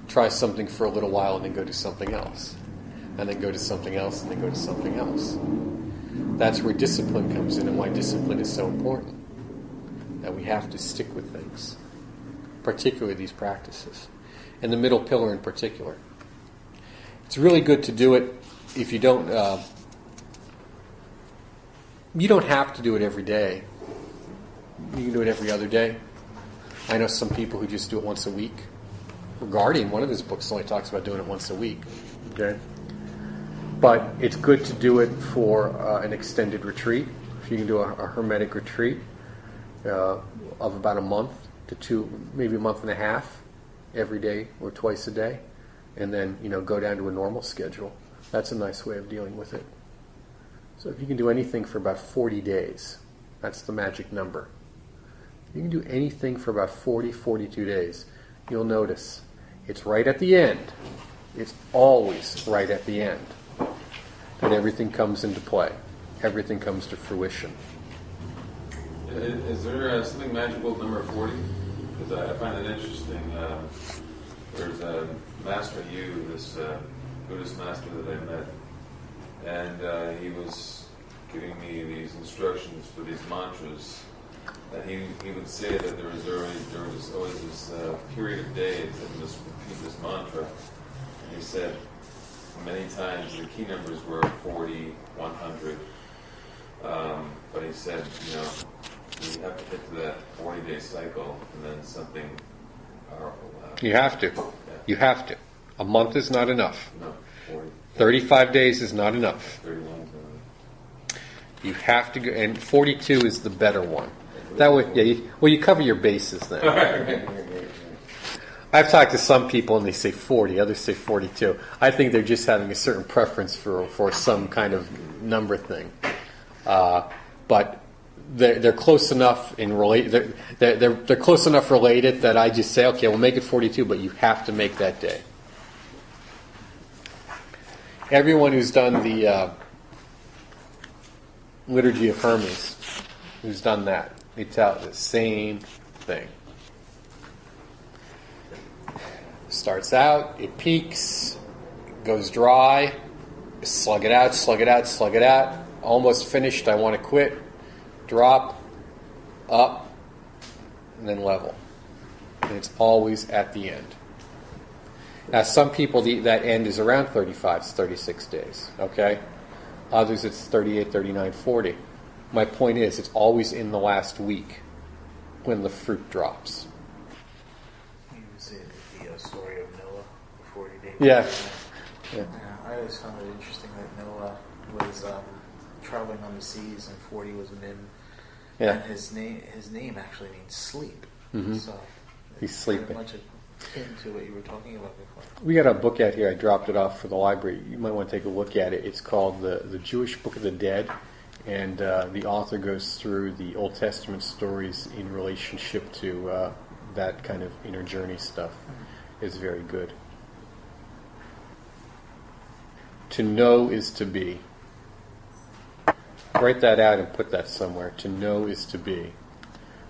try something for a little while and then go to something else. And then go to something else and then go to something else. That's where discipline comes in and why discipline is so important. That we have to stick with things, particularly these practices. And the middle pillar in particular. It's really good to do it if you don't have to do it every day. You can do it every other day. I know some people who just do it once a week. Guardian, one of his books, only talks about doing it once a week. Okay? But it's good to do it for an extended retreat. If you can do a Hermetic retreat of about a month to 2, maybe a month and a half, every day or twice a day, and then go down to a normal schedule. That's a nice way of dealing with it. So if you can do anything for about 40 days, that's the magic number. You can do anything for about 40, 42 days. You'll notice it's right at the end. It's always right at the end that everything comes into play. Everything comes to fruition. Is there something magical with number 40? Because I find it interesting. There's a Master Yu, this Buddhist master that I met, and he was giving me these instructions for these mantras. And he would say that there was always this period of days that he must repeat this mantra. And he said many times the key numbers were 40, 100. But he said, you have to get to that 40-day cycle, and then something powerful happens. You have to. Yeah. You have to. A month is not enough. No, 40. 35 days is not enough. 31 is not enough. You have to go, and 42 is the better one. That way, you cover your bases then. I've talked to some people and they say 40, others say 42. I think they're just having a certain preference for some kind of number thing. But they're close enough they're close enough related that I just say, okay, we'll make it 42, but you have to make that day. Everyone who's done the Liturgy of Hermes, who's done that, they tell the same thing. Starts out, it peaks, goes dry, slug it out, slug it out, slug it out. Almost finished, I want to quit. Drop, up, and then level. And it's always at the end. Now, some people, that end is around 35, it's 36 days. Okay? Others, it's 38, 39, 40. My point is, it's always in the last week when the fruit drops. You would say the story of Noah, the 40 days. Yeah. I always found it interesting that Noah was traveling on the seas, and 40 was a min. Yeah. And his name actually means sleep. Mm-hmm. So he's sleeping. Much akin to what you were talking about before. We got a book out here. I dropped it off for the library. You might want to take a look at it. It's called the Jewish Book of the Dead, and the author goes through the Old Testament stories in relationship to that kind of inner journey stuff. It's very good. To know is to be. Write that out and put that somewhere. To know is to be.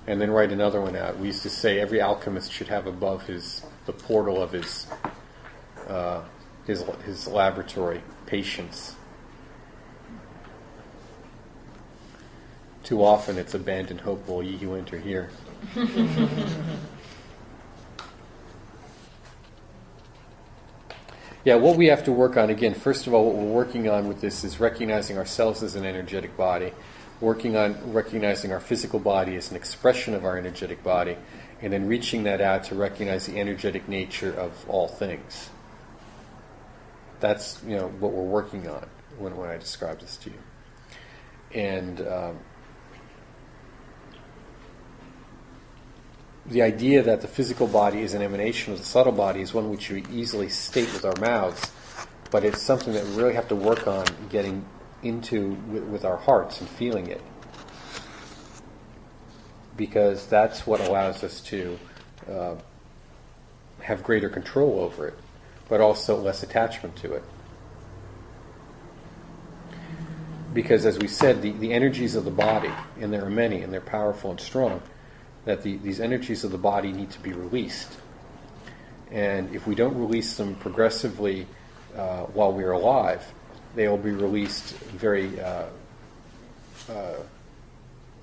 And then write another one out. We used to say every alchemist should have above the portal of his laboratory, patience. Too often it's abandoned hope, will ye who enter here. Yeah, what we have to work on, again, first of all, what we're working on with this is recognizing ourselves as an energetic body, working on recognizing our physical body as an expression of our energetic body, and then reaching that out to recognize the energetic nature of all things. That's what we're working on when I describe this to you. And the idea that the physical body is an emanation of the subtle body is one which we easily state with our mouths, but it's something that we really have to work on getting into with our hearts and feeling it, because that's what allows us to have greater control over it, but also less attachment to it. Because as we said, the energies of the body, and there are many, and they're powerful and strong, that these energies of the body need to be released. And if we don't release them progressively while we are alive, they will be released very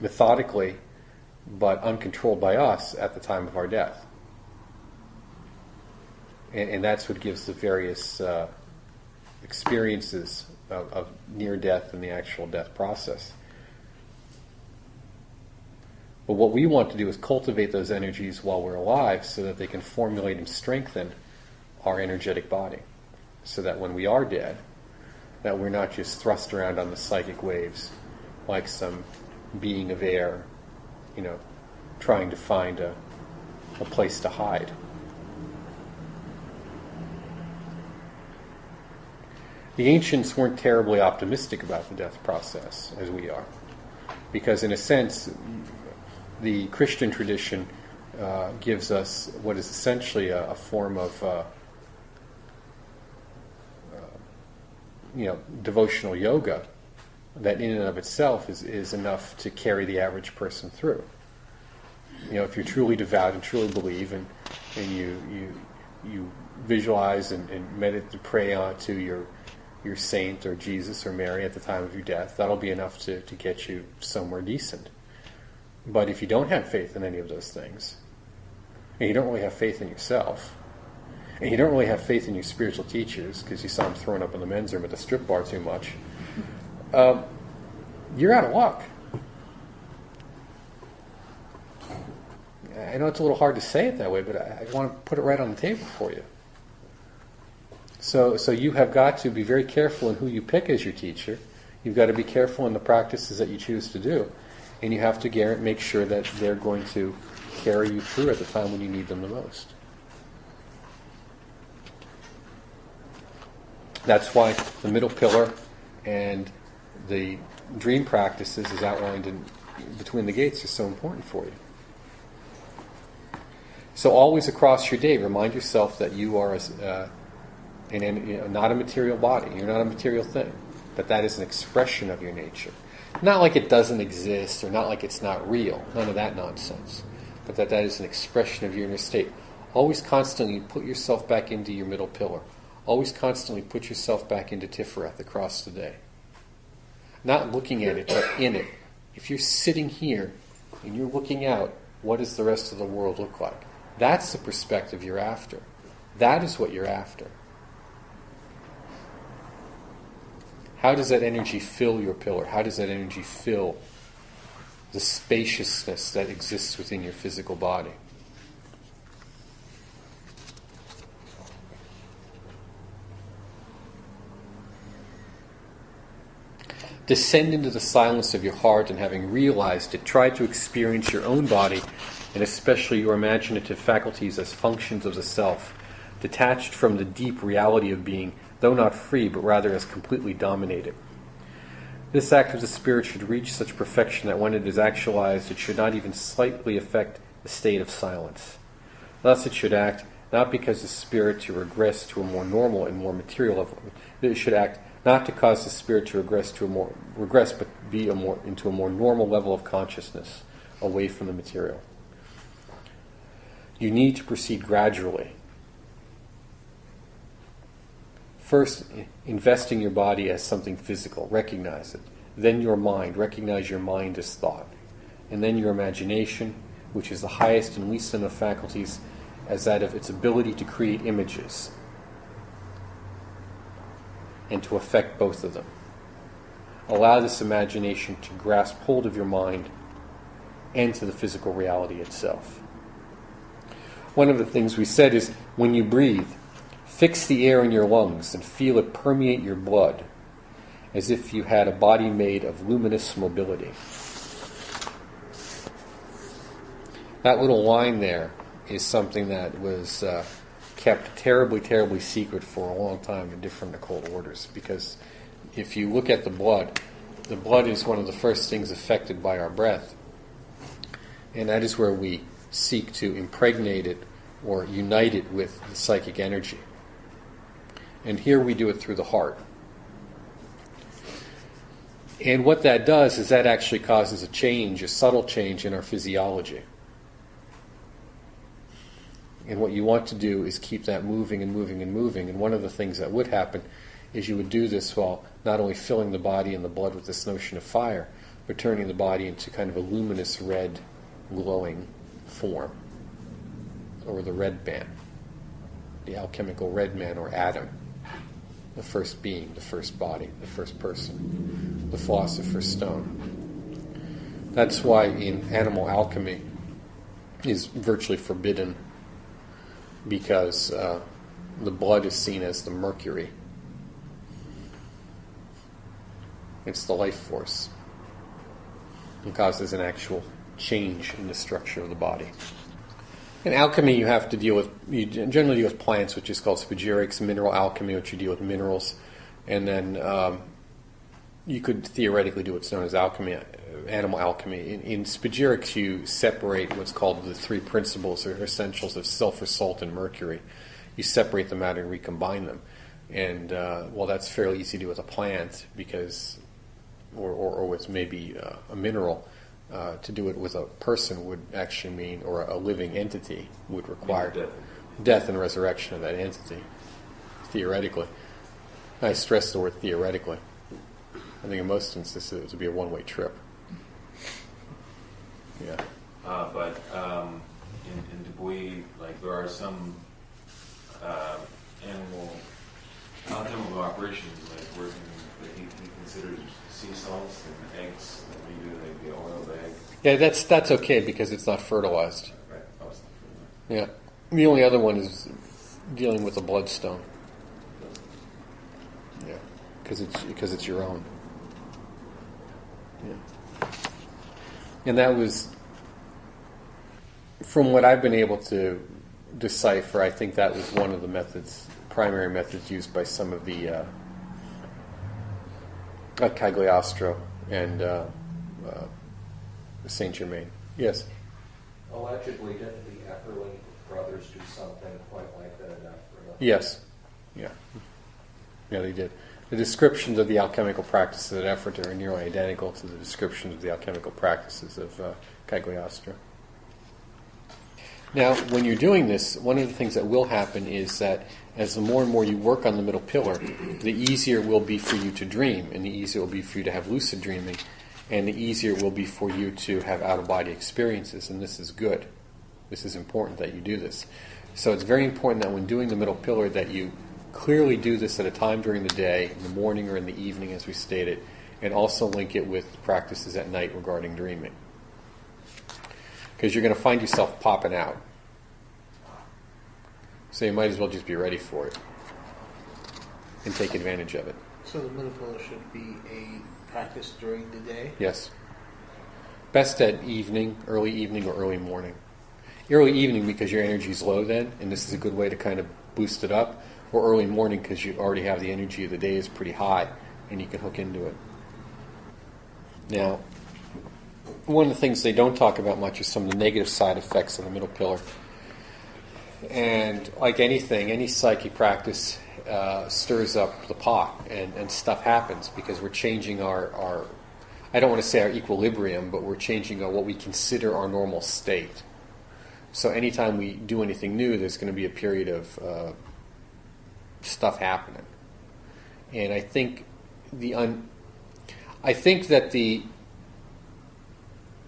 methodically, but uncontrolled by us at the time of our death. And that's what gives the various experiences of near death and the actual death process. But what we want to do is cultivate those energies while we're alive so that they can formulate and strengthen our energetic body, so that when we are dead, that we're not just thrust around on the psychic waves like some being of air, trying to find a place to hide. The ancients weren't terribly optimistic about the death process as we are, because in a sense, the Christian tradition gives us what is essentially a form of devotional yoga that in and of itself is enough to carry the average person through. If you're truly devout and truly believe, and you visualize and meditate, pray on to your saint or Jesus or Mary at the time of your death, that'll be enough to get you somewhere decent. But if you don't have faith in any of those things, and you don't really have faith in yourself, and you don't really have faith in your spiritual teachers because you saw them thrown up in the men's room at the strip bar too much, you're out of luck. I know it's a little hard to say it that way, but I want to put it right on the table for you. So you have got to be very careful in who you pick as your teacher. You've got to be careful in the practices that you choose to do. And you have to make sure that they're going to carry you through at the time when you need them the most. That's why the middle pillar and the dream practices as outlined in Between the Gates are so important for you. So always across your day, remind yourself that you are not a material body. You're not a material thing. But that is an expression of your nature. Not like it doesn't exist, or not like it's not real. None of that nonsense. But that is an expression of your inner state. Always constantly put yourself back into your middle pillar. Always constantly put yourself back into Tiferet across the day. Not looking at it, but in it. If you're sitting here and you're looking out, what does the rest of the world look like? That's the perspective you're after. That is what you're after. How does that energy fill your pillar? How does that energy fill the spaciousness that exists within your physical body? Descend into the silence of your heart, and having realized it, try to experience your own body, and especially your imaginative faculties, as functions of the self, detached from the deep reality of being, though not free, but rather as completely dominated. This act of the spirit should reach such perfection that when it is actualized, it should not even slightly affect the state of silence. Thus it should act not because the spirit to regress to a more normal and more material level. It should act not to cause the spirit to regress, but be into a more normal level of consciousness, away from the material. You need to proceed gradually. First, investing your body as something physical, recognize it. Then your mind, recognize your mind as thought. And then your imagination, which is the highest and least of faculties, as that of its ability to create images and to affect both of them. Allow this imagination to grasp hold of your mind and to the physical reality itself. One of the things we said is, when you breathe, fix the air in your lungs and feel it permeate your blood as if you had a body made of luminous mobility. That little line there is something that was kept terribly, terribly secret for a long time in different occult orders, because if you look at the blood is one of the first things affected by our breath, and that is where we seek to impregnate it or unite it with the psychic energy. And here we do it through the heart. And what that does is that actually causes a change, a subtle change in our physiology. And what you want to do is keep that moving and moving and moving. And one of the things that would happen is you would do this while not only filling the body and the blood with this notion of fire, but turning the body into kind of a luminous red glowing form, or the red man, the alchemical red man or atom, the first being, the first body, the first person, the philosopher's stone. That's why in animal alchemy is virtually forbidden, because the blood is seen as the mercury. It's the life force. It causes an actual change in the structure of the body. In alchemy, you generally deal with plants, which is called spagyrics, mineral alchemy, which you deal with minerals, and then you could theoretically do what's known as alchemy, animal alchemy. In spagyrics, you separate what's called the three principles or essentials of sulfur, salt, and mercury. You separate them out and recombine them. And that's fairly easy to do with a plant, because, or with maybe a mineral. To do it with a person would actually mean, or a living entity would require death and resurrection of that entity, theoretically. I stress the word theoretically. I think in most instances it would be a one-way trip. Yeah. But in Dubuis, like, there are some alchemical operations, like working that he considers sea salts and eggs, that we do, like the oiled egg. Yeah, that's okay because it's not fertilized. Right. Oh, it's not Yeah. The only other one is dealing with a bloodstone. Yeah, because it's your own. Yeah. And that was, from what I've been able to decipher, I think that was one of the primary methods used by some of the Cagliostro and Saint Germain. Yes? Allegedly, didn't the Epperling brothers do something quite like that in Ephrata? Yes. Yeah. Yeah, they did. The descriptions of the alchemical practices at Ephrata are nearly identical to the descriptions of the alchemical practices of Cagliostro. Now, when you're doing this, one of the things that will happen is that as the more and more you work on the middle pillar, the easier it will be for you to dream, and the easier it will be for you to have lucid dreaming, and the easier it will be for you to have out-of-body experiences, and this is good. This is important that you do this. So it's very important that when doing the middle pillar that you clearly do this at a time during the day, in the morning or in the evening, as we stated, and also link it with practices at night regarding dreaming. Because you're going to find yourself popping out. So you might as well just be ready for it and take advantage of it. So the middle pillar should be a practice during the day? Yes. Best at early evening or early morning. Early evening because your energy is low then, and this is a good way to kind of boost it up. Or early morning because you already have the energy of the day is pretty high and you can hook into it. Now, one of the things they don't talk about much is some of the negative side effects of the middle pillar. And like anything, any psychic practice stirs up the pot, and stuff happens because we're changing our I don't want to say our equilibrium, but we're changing what we consider our normal state. So anytime we do anything new, there's going to be a period of stuff happening. And I think that the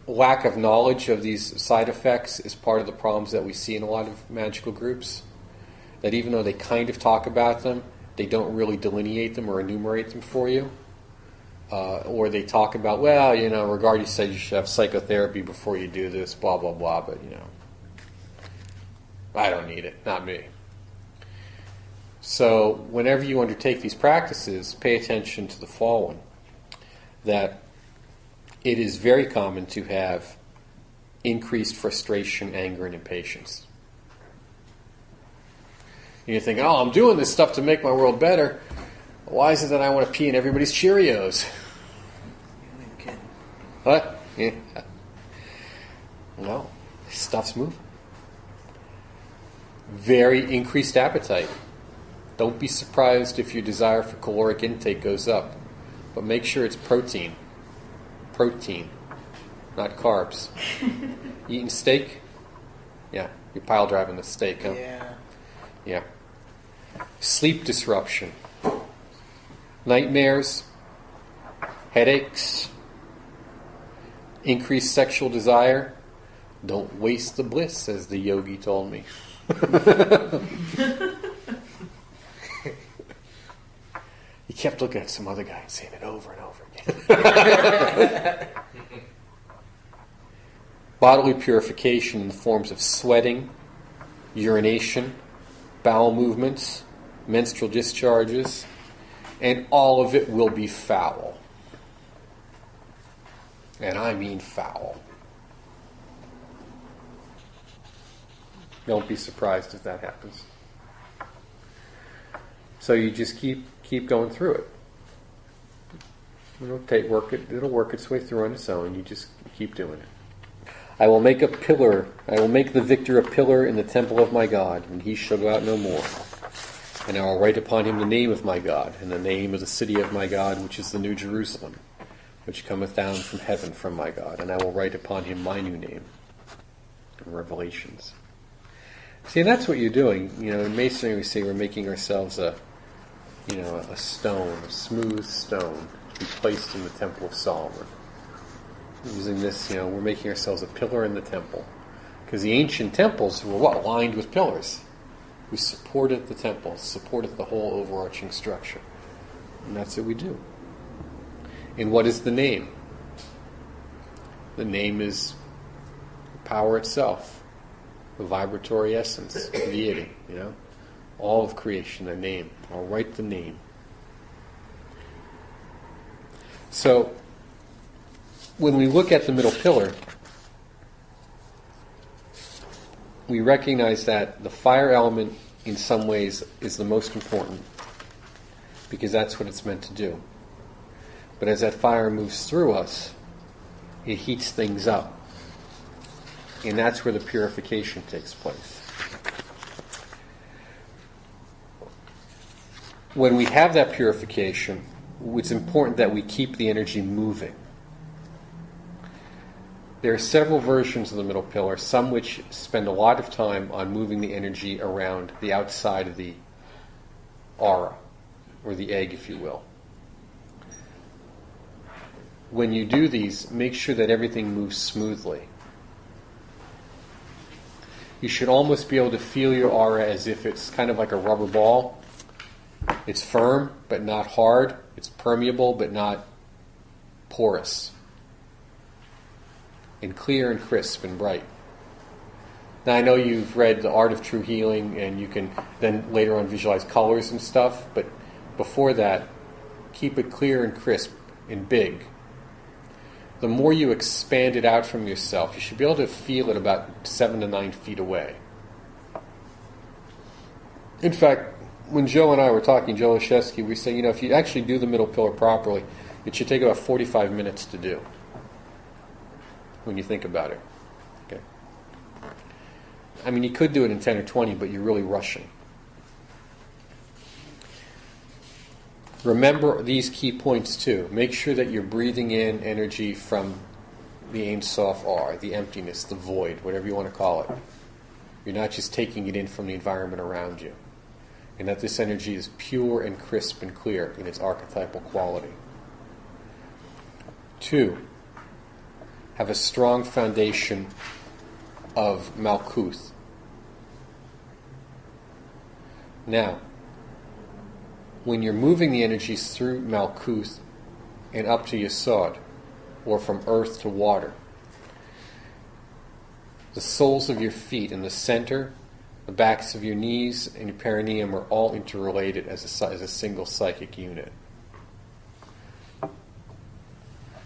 lack of knowledge of these side effects is part of the problems that we see in a lot of magical groups. That even though they kind of talk about them, they don't really delineate them or enumerate them for you. Or they talk about, well, Regardi said you should have psychotherapy before you do this, blah, blah, blah, but, I don't need it, not me. So whenever you undertake these practices, pay attention to the following, that it is very common to have increased frustration, anger, and impatience. And you think, oh, I'm doing this stuff to make my world better. Why is it that I want to pee in everybody's Cheerios? What? Yeah. No, stuff's moving. Very increased appetite. Don't be surprised if your desire for caloric intake goes up, but make sure it's protein. Protein, not carbs. Eating steak? Yeah, you're pile driving the steak, huh? Yeah. Sleep disruption. Nightmares, headaches, increased sexual desire. Don't waste the bliss, as the yogi told me. He kept looking at some other guy and saying it over and over again. Bodily purification in the forms of sweating, urination, bowel movements, menstrual discharges, and all of it will be foul. And I mean foul. Don't be surprised if that happens. So you just keep going through it. It'll work its way through on its own. You just keep doing it. I will make the victor a pillar in the temple of my God, and he shall go out no more. And I will write upon him the name of my God, and the name of the city of my God, which is the New Jerusalem, which cometh down from heaven from my God. And I will write upon him my new name. In Revelations. See, that's what you're doing. In Masonry we say we're making ourselves a stone, a smooth stone, to be placed in the Temple of Solomon. Using this, we're making ourselves a pillar in the temple. Because the ancient temples were lined with pillars, who supported the temple, supported the whole overarching structure. And that's what we do. And what is the name? The name is power itself, the vibratory essence, deity, all of creation, a name. I'll write the name. So, when we look at the middle pillar, we recognize that the fire element in some ways is the most important, because that's what it's meant to do. But as that fire moves through us, it heats things up. And that's where the purification takes place. When we have that purification, it's important that we keep the energy moving. There are several versions of the middle pillar, some which spend a lot of time on moving the energy around the outside of the aura, or the egg, if you will. When you do these, make sure that everything moves smoothly. You should almost be able to feel your aura as if it's kind of like a rubber ball. It's firm, but not hard. It's permeable, but not porous. And clear and crisp and bright. Now, I know you've read The Art of True Healing, and you can then later on visualize colors and stuff, but before that, keep it clear and crisp and big. The more you expand it out from yourself, you should be able to feel it about 7 to 9 feet away. In fact, when Joe and I were talking, Joe Leszewski, we say, if you actually do the middle pillar properly, it should take about 45 minutes to do, when you think about it. Okay. I mean, you could do it in 10 or 20, but you're really rushing. Remember these key points too. Make sure that you're breathing in energy from the Ein Sof R, the emptiness, the void, whatever you want to call it. You're not just taking it in from the environment around you. And that this energy is pure and crisp and clear in its archetypal quality. 2, have a strong foundation of Malkuth. Now, when you're moving the energies through Malkuth and up to Yesod, or from earth to water. The soles of your feet and the center, the backs of your knees, and your perineum are all interrelated as a single psychic unit.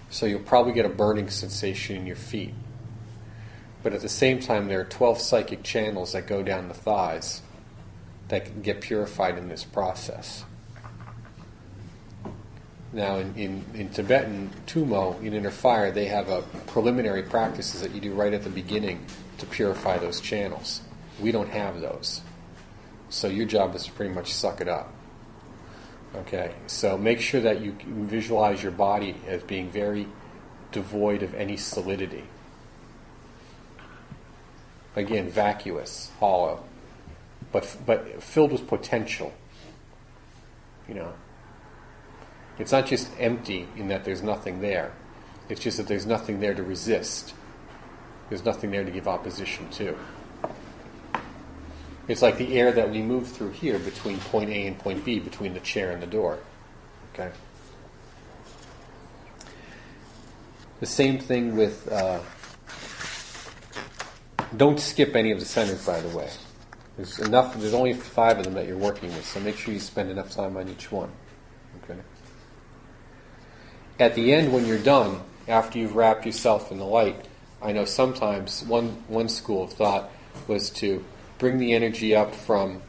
So you'll probably get a burning sensation in your feet. But at the same time, there are 12 psychic channels that go down the thighs that can get purified in this process. Now, in Tibetan Tumo, in Inner Fire, they have a preliminary practices that you do right at the beginning to purify those channels. We don't have those. So your job is to pretty much suck it up. Okay, so make sure that you visualize your body as being very devoid of any solidity. Again, vacuous, hollow, but filled with potential. You know, it's not just empty in that there's nothing there. It's just that there's nothing there to resist. There's nothing there to give opposition to. It's like the air that we move through here between point A and point B, between the chair and the door. Okay. The same thing with. Don't skip any of the centers, by the way. There's enough. There's only 5 of them that you're working with, so make sure you spend enough time on each one. Okay. At the end, when you're done, after you've wrapped yourself in the light, I know sometimes one school of thought was to bring the energy up from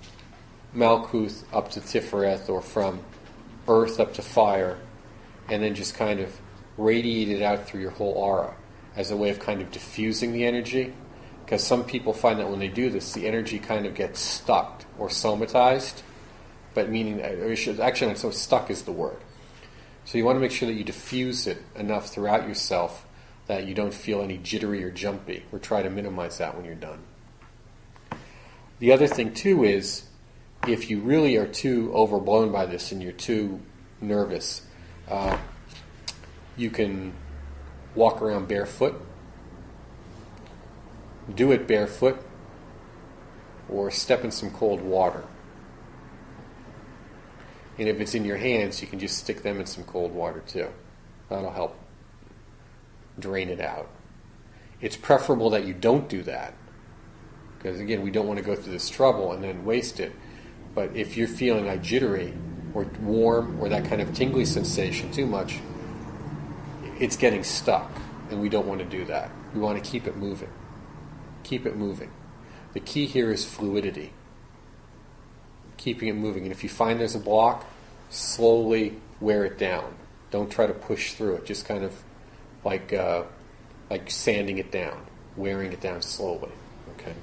Malkuth up to Tifereth, or from earth up to fire, and then just kind of radiate it out through your whole aura as a way of kind of diffusing the energy. Because some people find that when they do this, the energy kind of gets stuck or somatized, but meaning, actually not so, stuck is the word. So you want to make sure that you diffuse it enough throughout yourself that you don't feel any jittery or jumpy, or try to minimize that when you're done. The other thing, too, is if you really are too overblown by this and you're too nervous, you can walk around barefoot, do it barefoot, or step in some cold water. And if it's in your hands, you can just stick them in some cold water, too. That'll help drain it out. It's preferable that you don't do that, because again, we don't want to go through this trouble and then waste it. But if you're feeling like jittery or warm or that kind of tingly sensation too much, it's getting stuck, and we don't want to do that. We want to keep it moving. Keep it moving. The key here is fluidity. Keeping it moving. And if you find there's a block, slowly wear it down. Don't try to push through it. Just kind of like sanding it down, wearing it down slowly. Okay.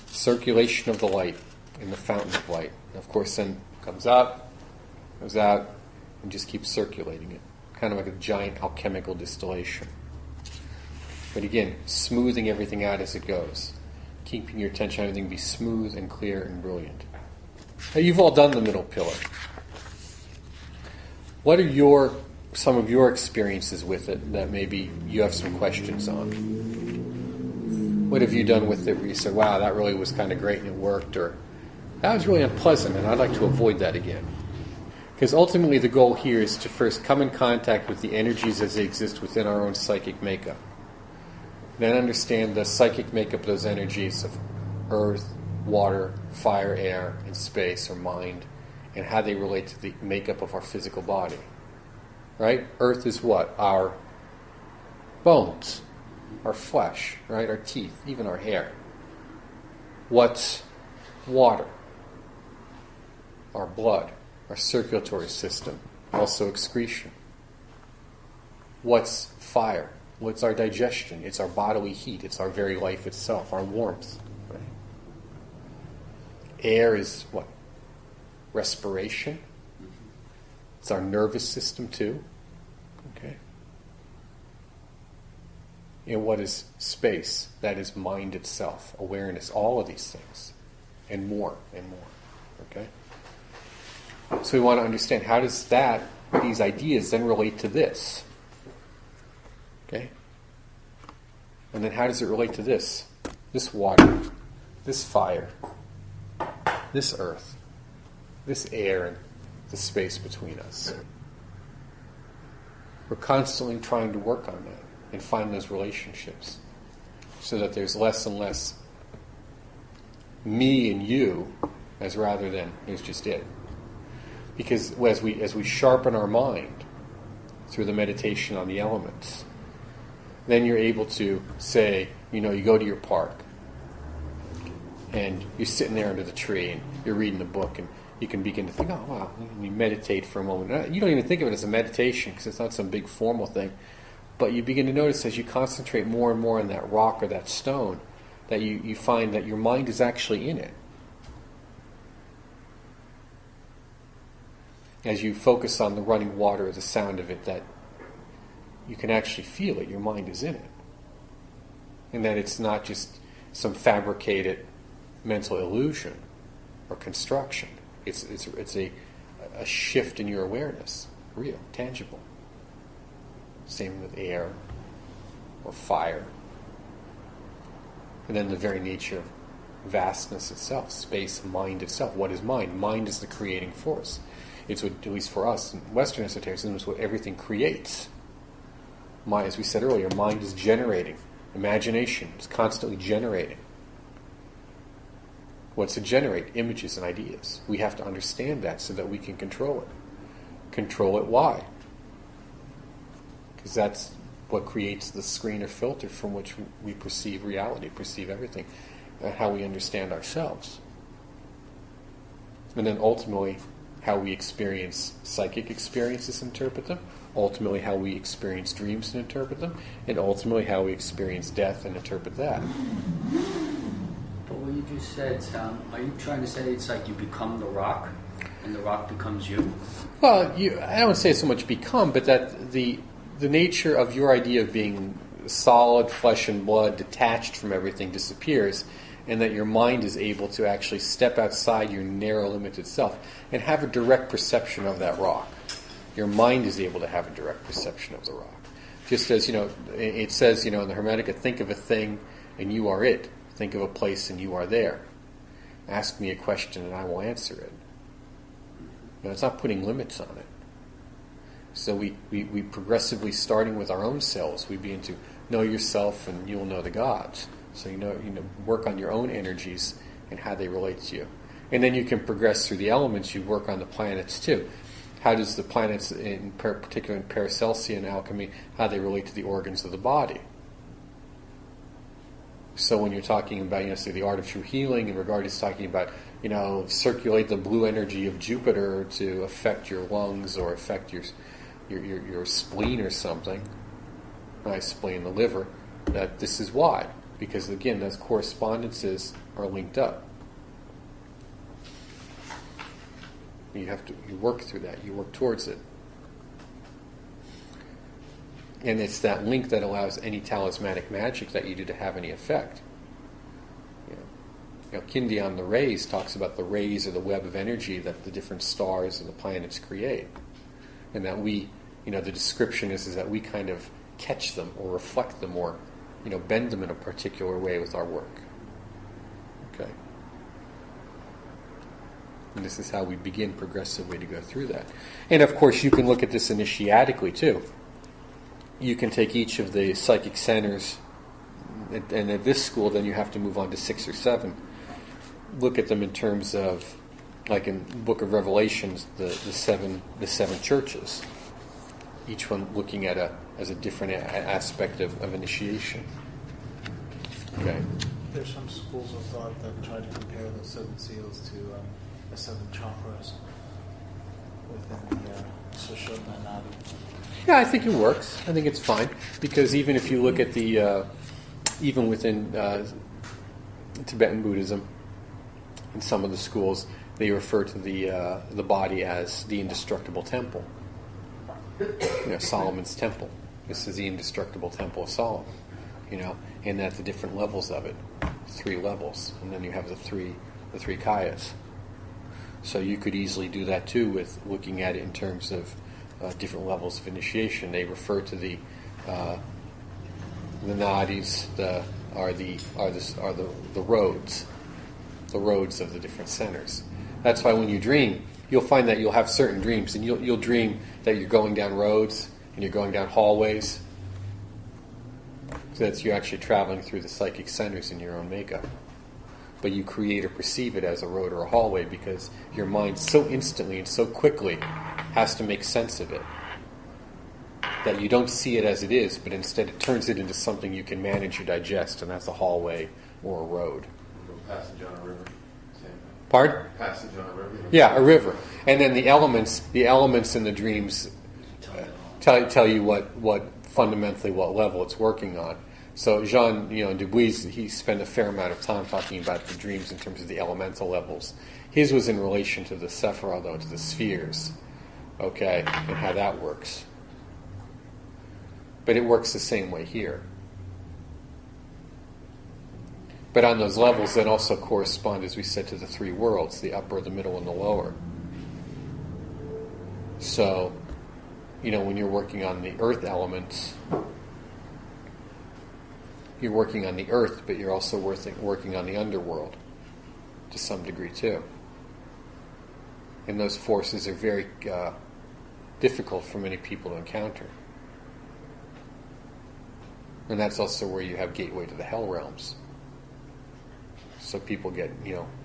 Circulation of the light in the fountain of light. And of course, then comes out, goes out, and just keeps circulating it. Kind of like a giant alchemical distillation. But again, smoothing everything out as it goes. Keeping your attention on everything be smooth and clear and brilliant. Now, you've all done the middle pillar. What are some of your experiences with it that maybe you have some questions on? What have you done with it where you said, wow, that really was kind of great and it worked, or that was really unpleasant and I'd like to avoid that again? Because ultimately the goal here is to first come in contact with the energies as they exist within our own psychic makeup. Then understand the psychic makeup of those energies of earth, water, fire, air, and space, or mind, and how they relate to the makeup of our physical body. Right? Earth is what? Our bones, our flesh, right? Our teeth, even our hair. What's water? Our blood, our circulatory system, also excretion. What's fire? What's our digestion? It's our bodily heat. It's our very life itself, our warmth. Right? Air is what? Respiration. It's our nervous system too. Okay. And what is space? That is mind itself, awareness, all of these things, and more and more. Okay. So we want to understand, how does these ideas then relate to this? Okay? And then how does it relate to this? This water, this fire, this earth, this air, and the space between us. We're constantly trying to work on that and find those relationships so that there's less and less me and you as rather than it's just it. Because as we sharpen our mind through the meditation on the elements, then you're able to say, you go to your park and you're sitting there under the tree and you're reading a book and you can begin to think, oh wow, and you meditate for a moment. You don't even think of it as a meditation because it's not some big formal thing, but you begin to notice as you concentrate more and more on that rock or that stone that you find that your mind is actually in it. As you focus on the running water or the sound of it, that you can actually feel it, your mind is in it. And that it's not just some fabricated mental illusion or construction. It's a shift in your awareness, real, tangible. Same with air or fire. And then the very nature of vastness itself, space, mind itself. What is mind? Mind is the creating force. It's what, at least for us in Western esotericism, is what everything creates. As we said earlier, mind is generating. Imagination is constantly generating. What's it generate? Images and ideas. We have to understand that so that we can control it. Control it, why? Because that's what creates the screen or filter from which we perceive reality, perceive everything, and how we understand ourselves. And then ultimately, how we experience psychic experiences and interpret them, ultimately how we experience dreams and interpret them, and ultimately how we experience death and interpret that. But what you just said, are you trying to say it's like you become the rock and the rock becomes you? Well, I don't say so much become, but that the nature of your idea of being solid flesh and blood, detached from everything, disappears, and that your mind is able to actually step outside your narrow, limited self and have a direct perception of that rock. Your mind is able to have a direct perception of the rock. Just as, it says, in the Hermetic, think of a thing and you are it. Think of a place and you are there. Ask me a question and I will answer it. It's not putting limits on it. So we progressively, starting with our own selves, we begin to know yourself and you'll know the gods. So work on your own energies and how they relate to you. And then you can progress through the elements, you work on the planets too. How does the planets, in particular in Paracelsian alchemy, how they relate to the organs of the body? So when you're talking about, say the art of true healing, in regard to talking about, circulate the blue energy of Jupiter to affect your lungs or affect your spleen or something, spleen, the liver, that this is why. Because again, those correspondences are linked up. You work through that, you work towards it. And it's that link that allows any talismanic magic that you do to have any effect. Kindi on the rays talks about the rays or the web of energy that the different stars and the planets create. And that we, the description is that we kind of catch them or reflect them or, bend them in a particular way with our work. Okay. And this is how we begin progressively to go through that. And of course, you can look at this initiatically too. You can take each of the psychic centers, and at this school, then you have to move on to 6 or 7. Look at them in terms of, like in the Book of Revelations, the seven churches. Each one looking at as a different aspect of initiation. Okay. There's some schools of thought that try to compare the 7 seals to the 7 chakras within the Sushumna Nadi. Yeah, I think it works. I think it's fine because even if you look at even within Tibetan Buddhism, in some of the schools, they refer to the body as the indestructible temple. Solomon's temple. This is the indestructible temple of Solomon. And at the different levels of it, 3 levels, and then you have the three kayas. So you could easily do that too with looking at it in terms of different levels of initiation. They refer to the nadis are the roads of the different centers. That's why when you dream, you'll find that you'll have certain dreams, and you'll dream that you're going down roads and you're going down hallways. So that's you're actually traveling through the psychic centers in your own makeup. But you create or perceive it as a road or a hallway because your mind so instantly and so quickly has to make sense of it that you don't see it as it is, but instead it turns it into something you can manage or digest, and that's a hallway or a road. Passage on a river. Same thing. Pardon? Passage on a river. Yeah, a river. And then the elements in the dreams tell you what fundamentally what level it's working on. So Jean, Dubuis, he spent a fair amount of time talking about the dreams in terms of the elemental levels. His was in relation to the Sephirah, though, to the spheres, okay, and how that works. But it works the same way here. But on those levels that also correspond, as we said, to the three worlds, the upper, the middle, and the lower. So, when you're working on the earth elements, you're working on the earth, but you're also working on the underworld to some degree too. And those forces are very difficult for many people to encounter. And that's also where you have gateway to the hell realms. So people get,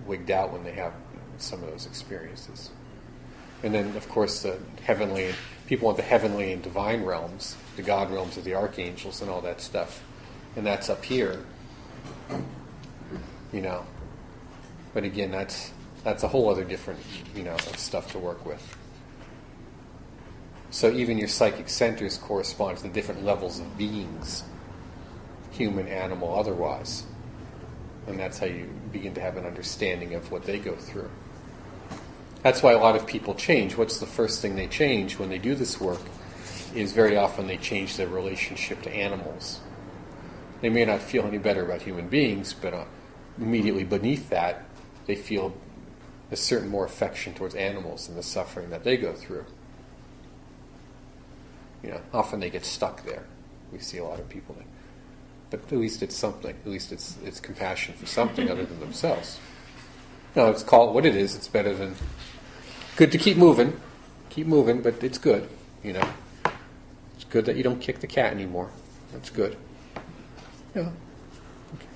wigged out when they have some of those experiences. And then, of course, people want the heavenly and divine realms, the God realms of the archangels and all that stuff. And that's up here, But again, that's a whole other different, stuff to work with. So even your psychic centers correspond to the different levels of beings, human, animal, otherwise. And that's how you begin to have an understanding of what they go through. That's why a lot of people change. What's the first thing they change when they do this work is very often they change their relationship to animals. They may not feel any better about human beings, but immediately beneath that, they feel a certain more affection towards animals and the suffering that they go through. Often they get stuck there. We see a lot of people there. But at least it's something. At least it's compassion for something other than themselves. Let's call it what it is. It's better than... Good to keep moving. Keep moving, but it's good, It's good that you don't kick the cat anymore. That's good. Yeah. Okay.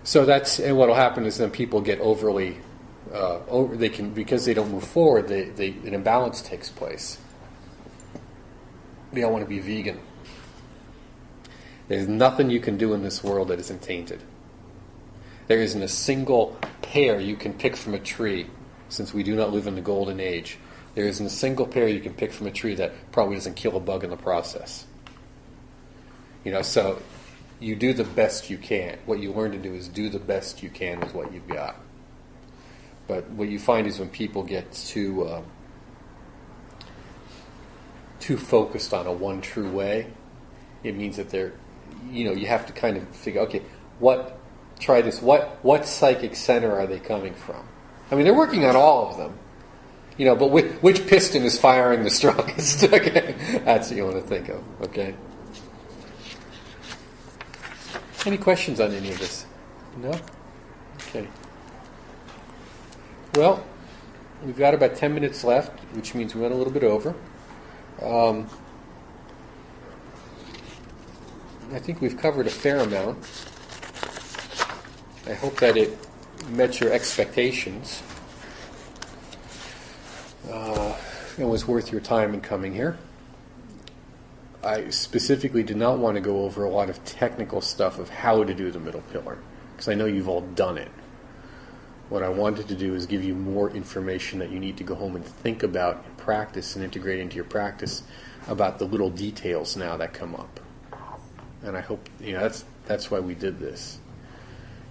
So and what'll happen is then people get overly... because they don't move forward, an imbalance takes place. They all want to be vegan. There's nothing you can do in this world that isn't tainted. There isn't a single pear you can pick from a tree, since we do not live in the golden age. There isn't a single pear you can pick from a tree that probably doesn't kill a bug in the process. So you do the best you can. What you learn to do is do the best you can with what you've got. But what you find is when people get too focused on a one true way, it means that they're, you have to kind of figure, okay, what psychic center are they coming from? I mean, they're working on all of them, but which piston is firing the strongest? Okay, that's what you want to think of, okay? Any questions on any of this? No? Okay. Well, we've got about 10 minutes left, which means we went a little bit over. I think we've covered a fair amount. I hope that it met your expectations. It was worth your time in coming here. I specifically did not want to go over a lot of technical stuff of how to do the middle pillar, because I know you've all done it. What I wanted to do is give you more information that you need to go home and think about and practice and integrate into your practice about the little details now that come up. And I hope, that's why we did this.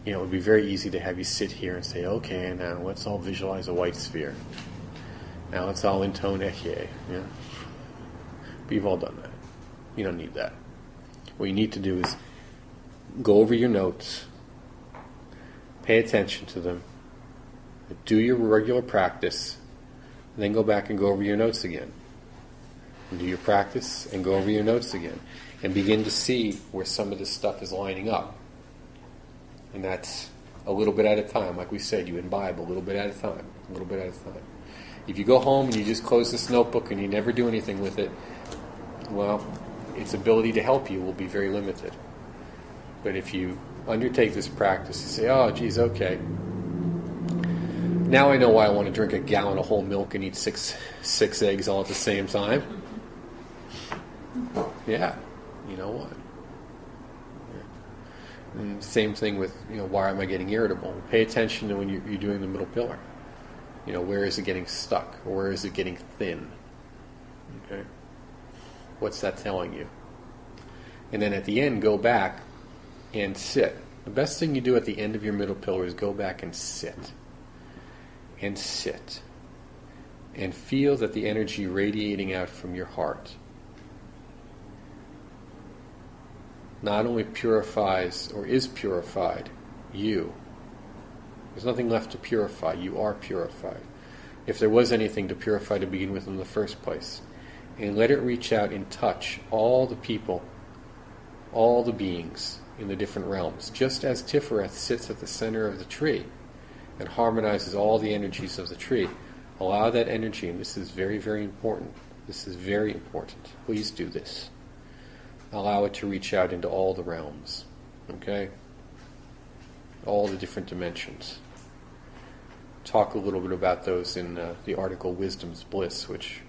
It would be very easy to have you sit here and say, okay, now let's all visualize a white sphere. Now let's all intone Ehyeh. Yeah? But you've all done that. You don't need that. What you need to do is go over your notes, pay attention to them, do your regular practice, and then go back and go over your notes again. And do your practice and go over your notes again. And begin to see where some of this stuff is lining up. And that's a little bit at a time. Like we said, you imbibe a little bit at a time, a little bit at a time. If you go home and you just close this notebook and you never do anything with it, well, its ability to help you will be very limited. But if you undertake this practice, you say, oh, geez, okay. Now I know why I want to drink a gallon of whole milk and eat six eggs all at the same time. Yeah, you know what? Yeah. And same thing with, why am I getting irritable? Pay attention to when you're doing the middle pillar. Where is it getting stuck? Or where is it getting thin? Okay? What's that telling you? And then at the end, go back and sit. The best thing you do at the end of your middle pillar is go back and sit. And sit. And feel that the energy radiating out from your heart not only purifies or is purified you. There's nothing left to purify. You are purified. If there was anything to purify to begin with in the first place. And let it reach out and touch all the people, all the beings in the different realms. Just as Tiferet sits at the center of the tree and harmonizes all the energies of the tree. Allow that energy, and this is very, very important. This is very important. Please do this. Allow it to reach out into all the realms. Okay? All the different dimensions. Talk a little bit about those in the article Wisdom's Bliss, which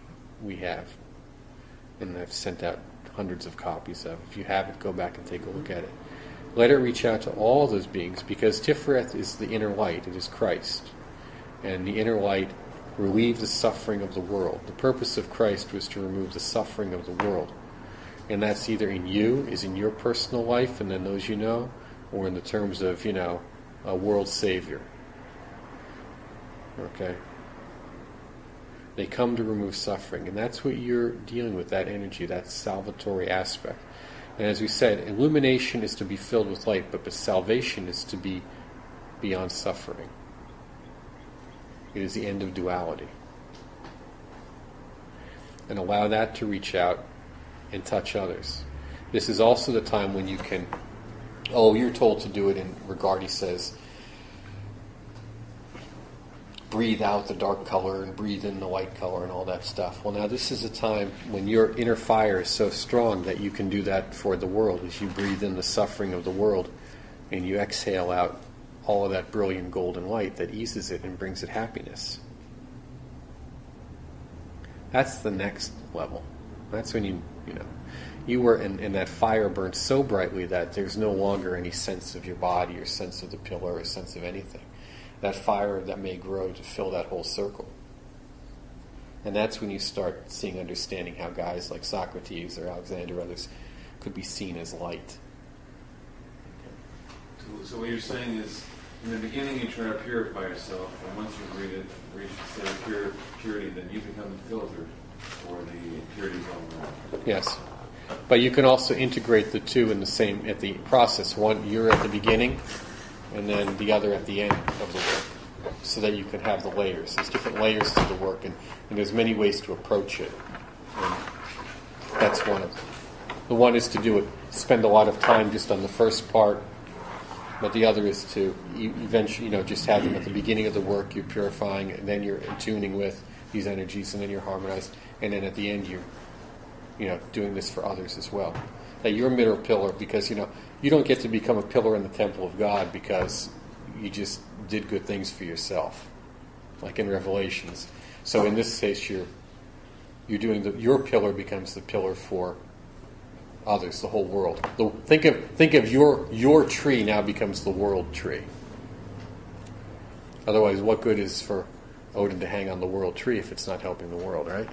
we have. And I've sent out hundreds of copies of. If you haven't, go back and take a look at it. Let it reach out to all those beings, because Tiferet is the inner light. It is Christ. And the inner light relieves the suffering of the world. The purpose of Christ was to remove the suffering of the world. And that's either in you, is in your personal life, and then those you know, or in the terms of, a world savior. Okay? They come to remove suffering, and that's what you're dealing with, that energy, that salvatory aspect. And as we said, illumination is to be filled with light, but salvation is to be beyond suffering. It is the end of duality. And allow that to reach out and touch others. This is also the time when you can, you're told to do it in regard, he says, breathe out the dark color and breathe in the light color and all that stuff. Well, now this is a time when your inner fire is so strong that you can do that for the world, as you breathe in the suffering of the world and you exhale out all of that brilliant golden light that eases it and brings it happiness. That's the next level. That's when you were, and that fire burns so brightly that there's no longer any sense of your body or sense of the pillar or sense of anything. That fire that may grow to fill that whole circle. And that's when you start understanding how guys like Socrates or Alexander or others could be seen as light. Okay. So what you're saying is, in the beginning you try to purify yourself, and once you reach a state of purity, then you become the filter for the impurities all around. Yes. But you can also integrate the two in the same, at the process. One, you're at the beginning, and then the other at the end of the work, so that you can have the layers. There's different layers to the work, and there's many ways to approach it. And that's one of them. The one is to do it, spend a lot of time just on the first part, but the other is to eventually, just have them at the beginning of the work, you're purifying, and then you're tuning with these energies, and then you're harmonized, and then at the end you're, doing this for others as well. That you're a middle pillar, because, you don't get to become a pillar in the temple of God because you just did good things for yourself, like in Revelations. So in this case, you're doing your pillar becomes the pillar for others, the whole world. Think of your tree now becomes the world tree. Otherwise, what good is for Odin to hang on the world tree if it's not helping the world, right?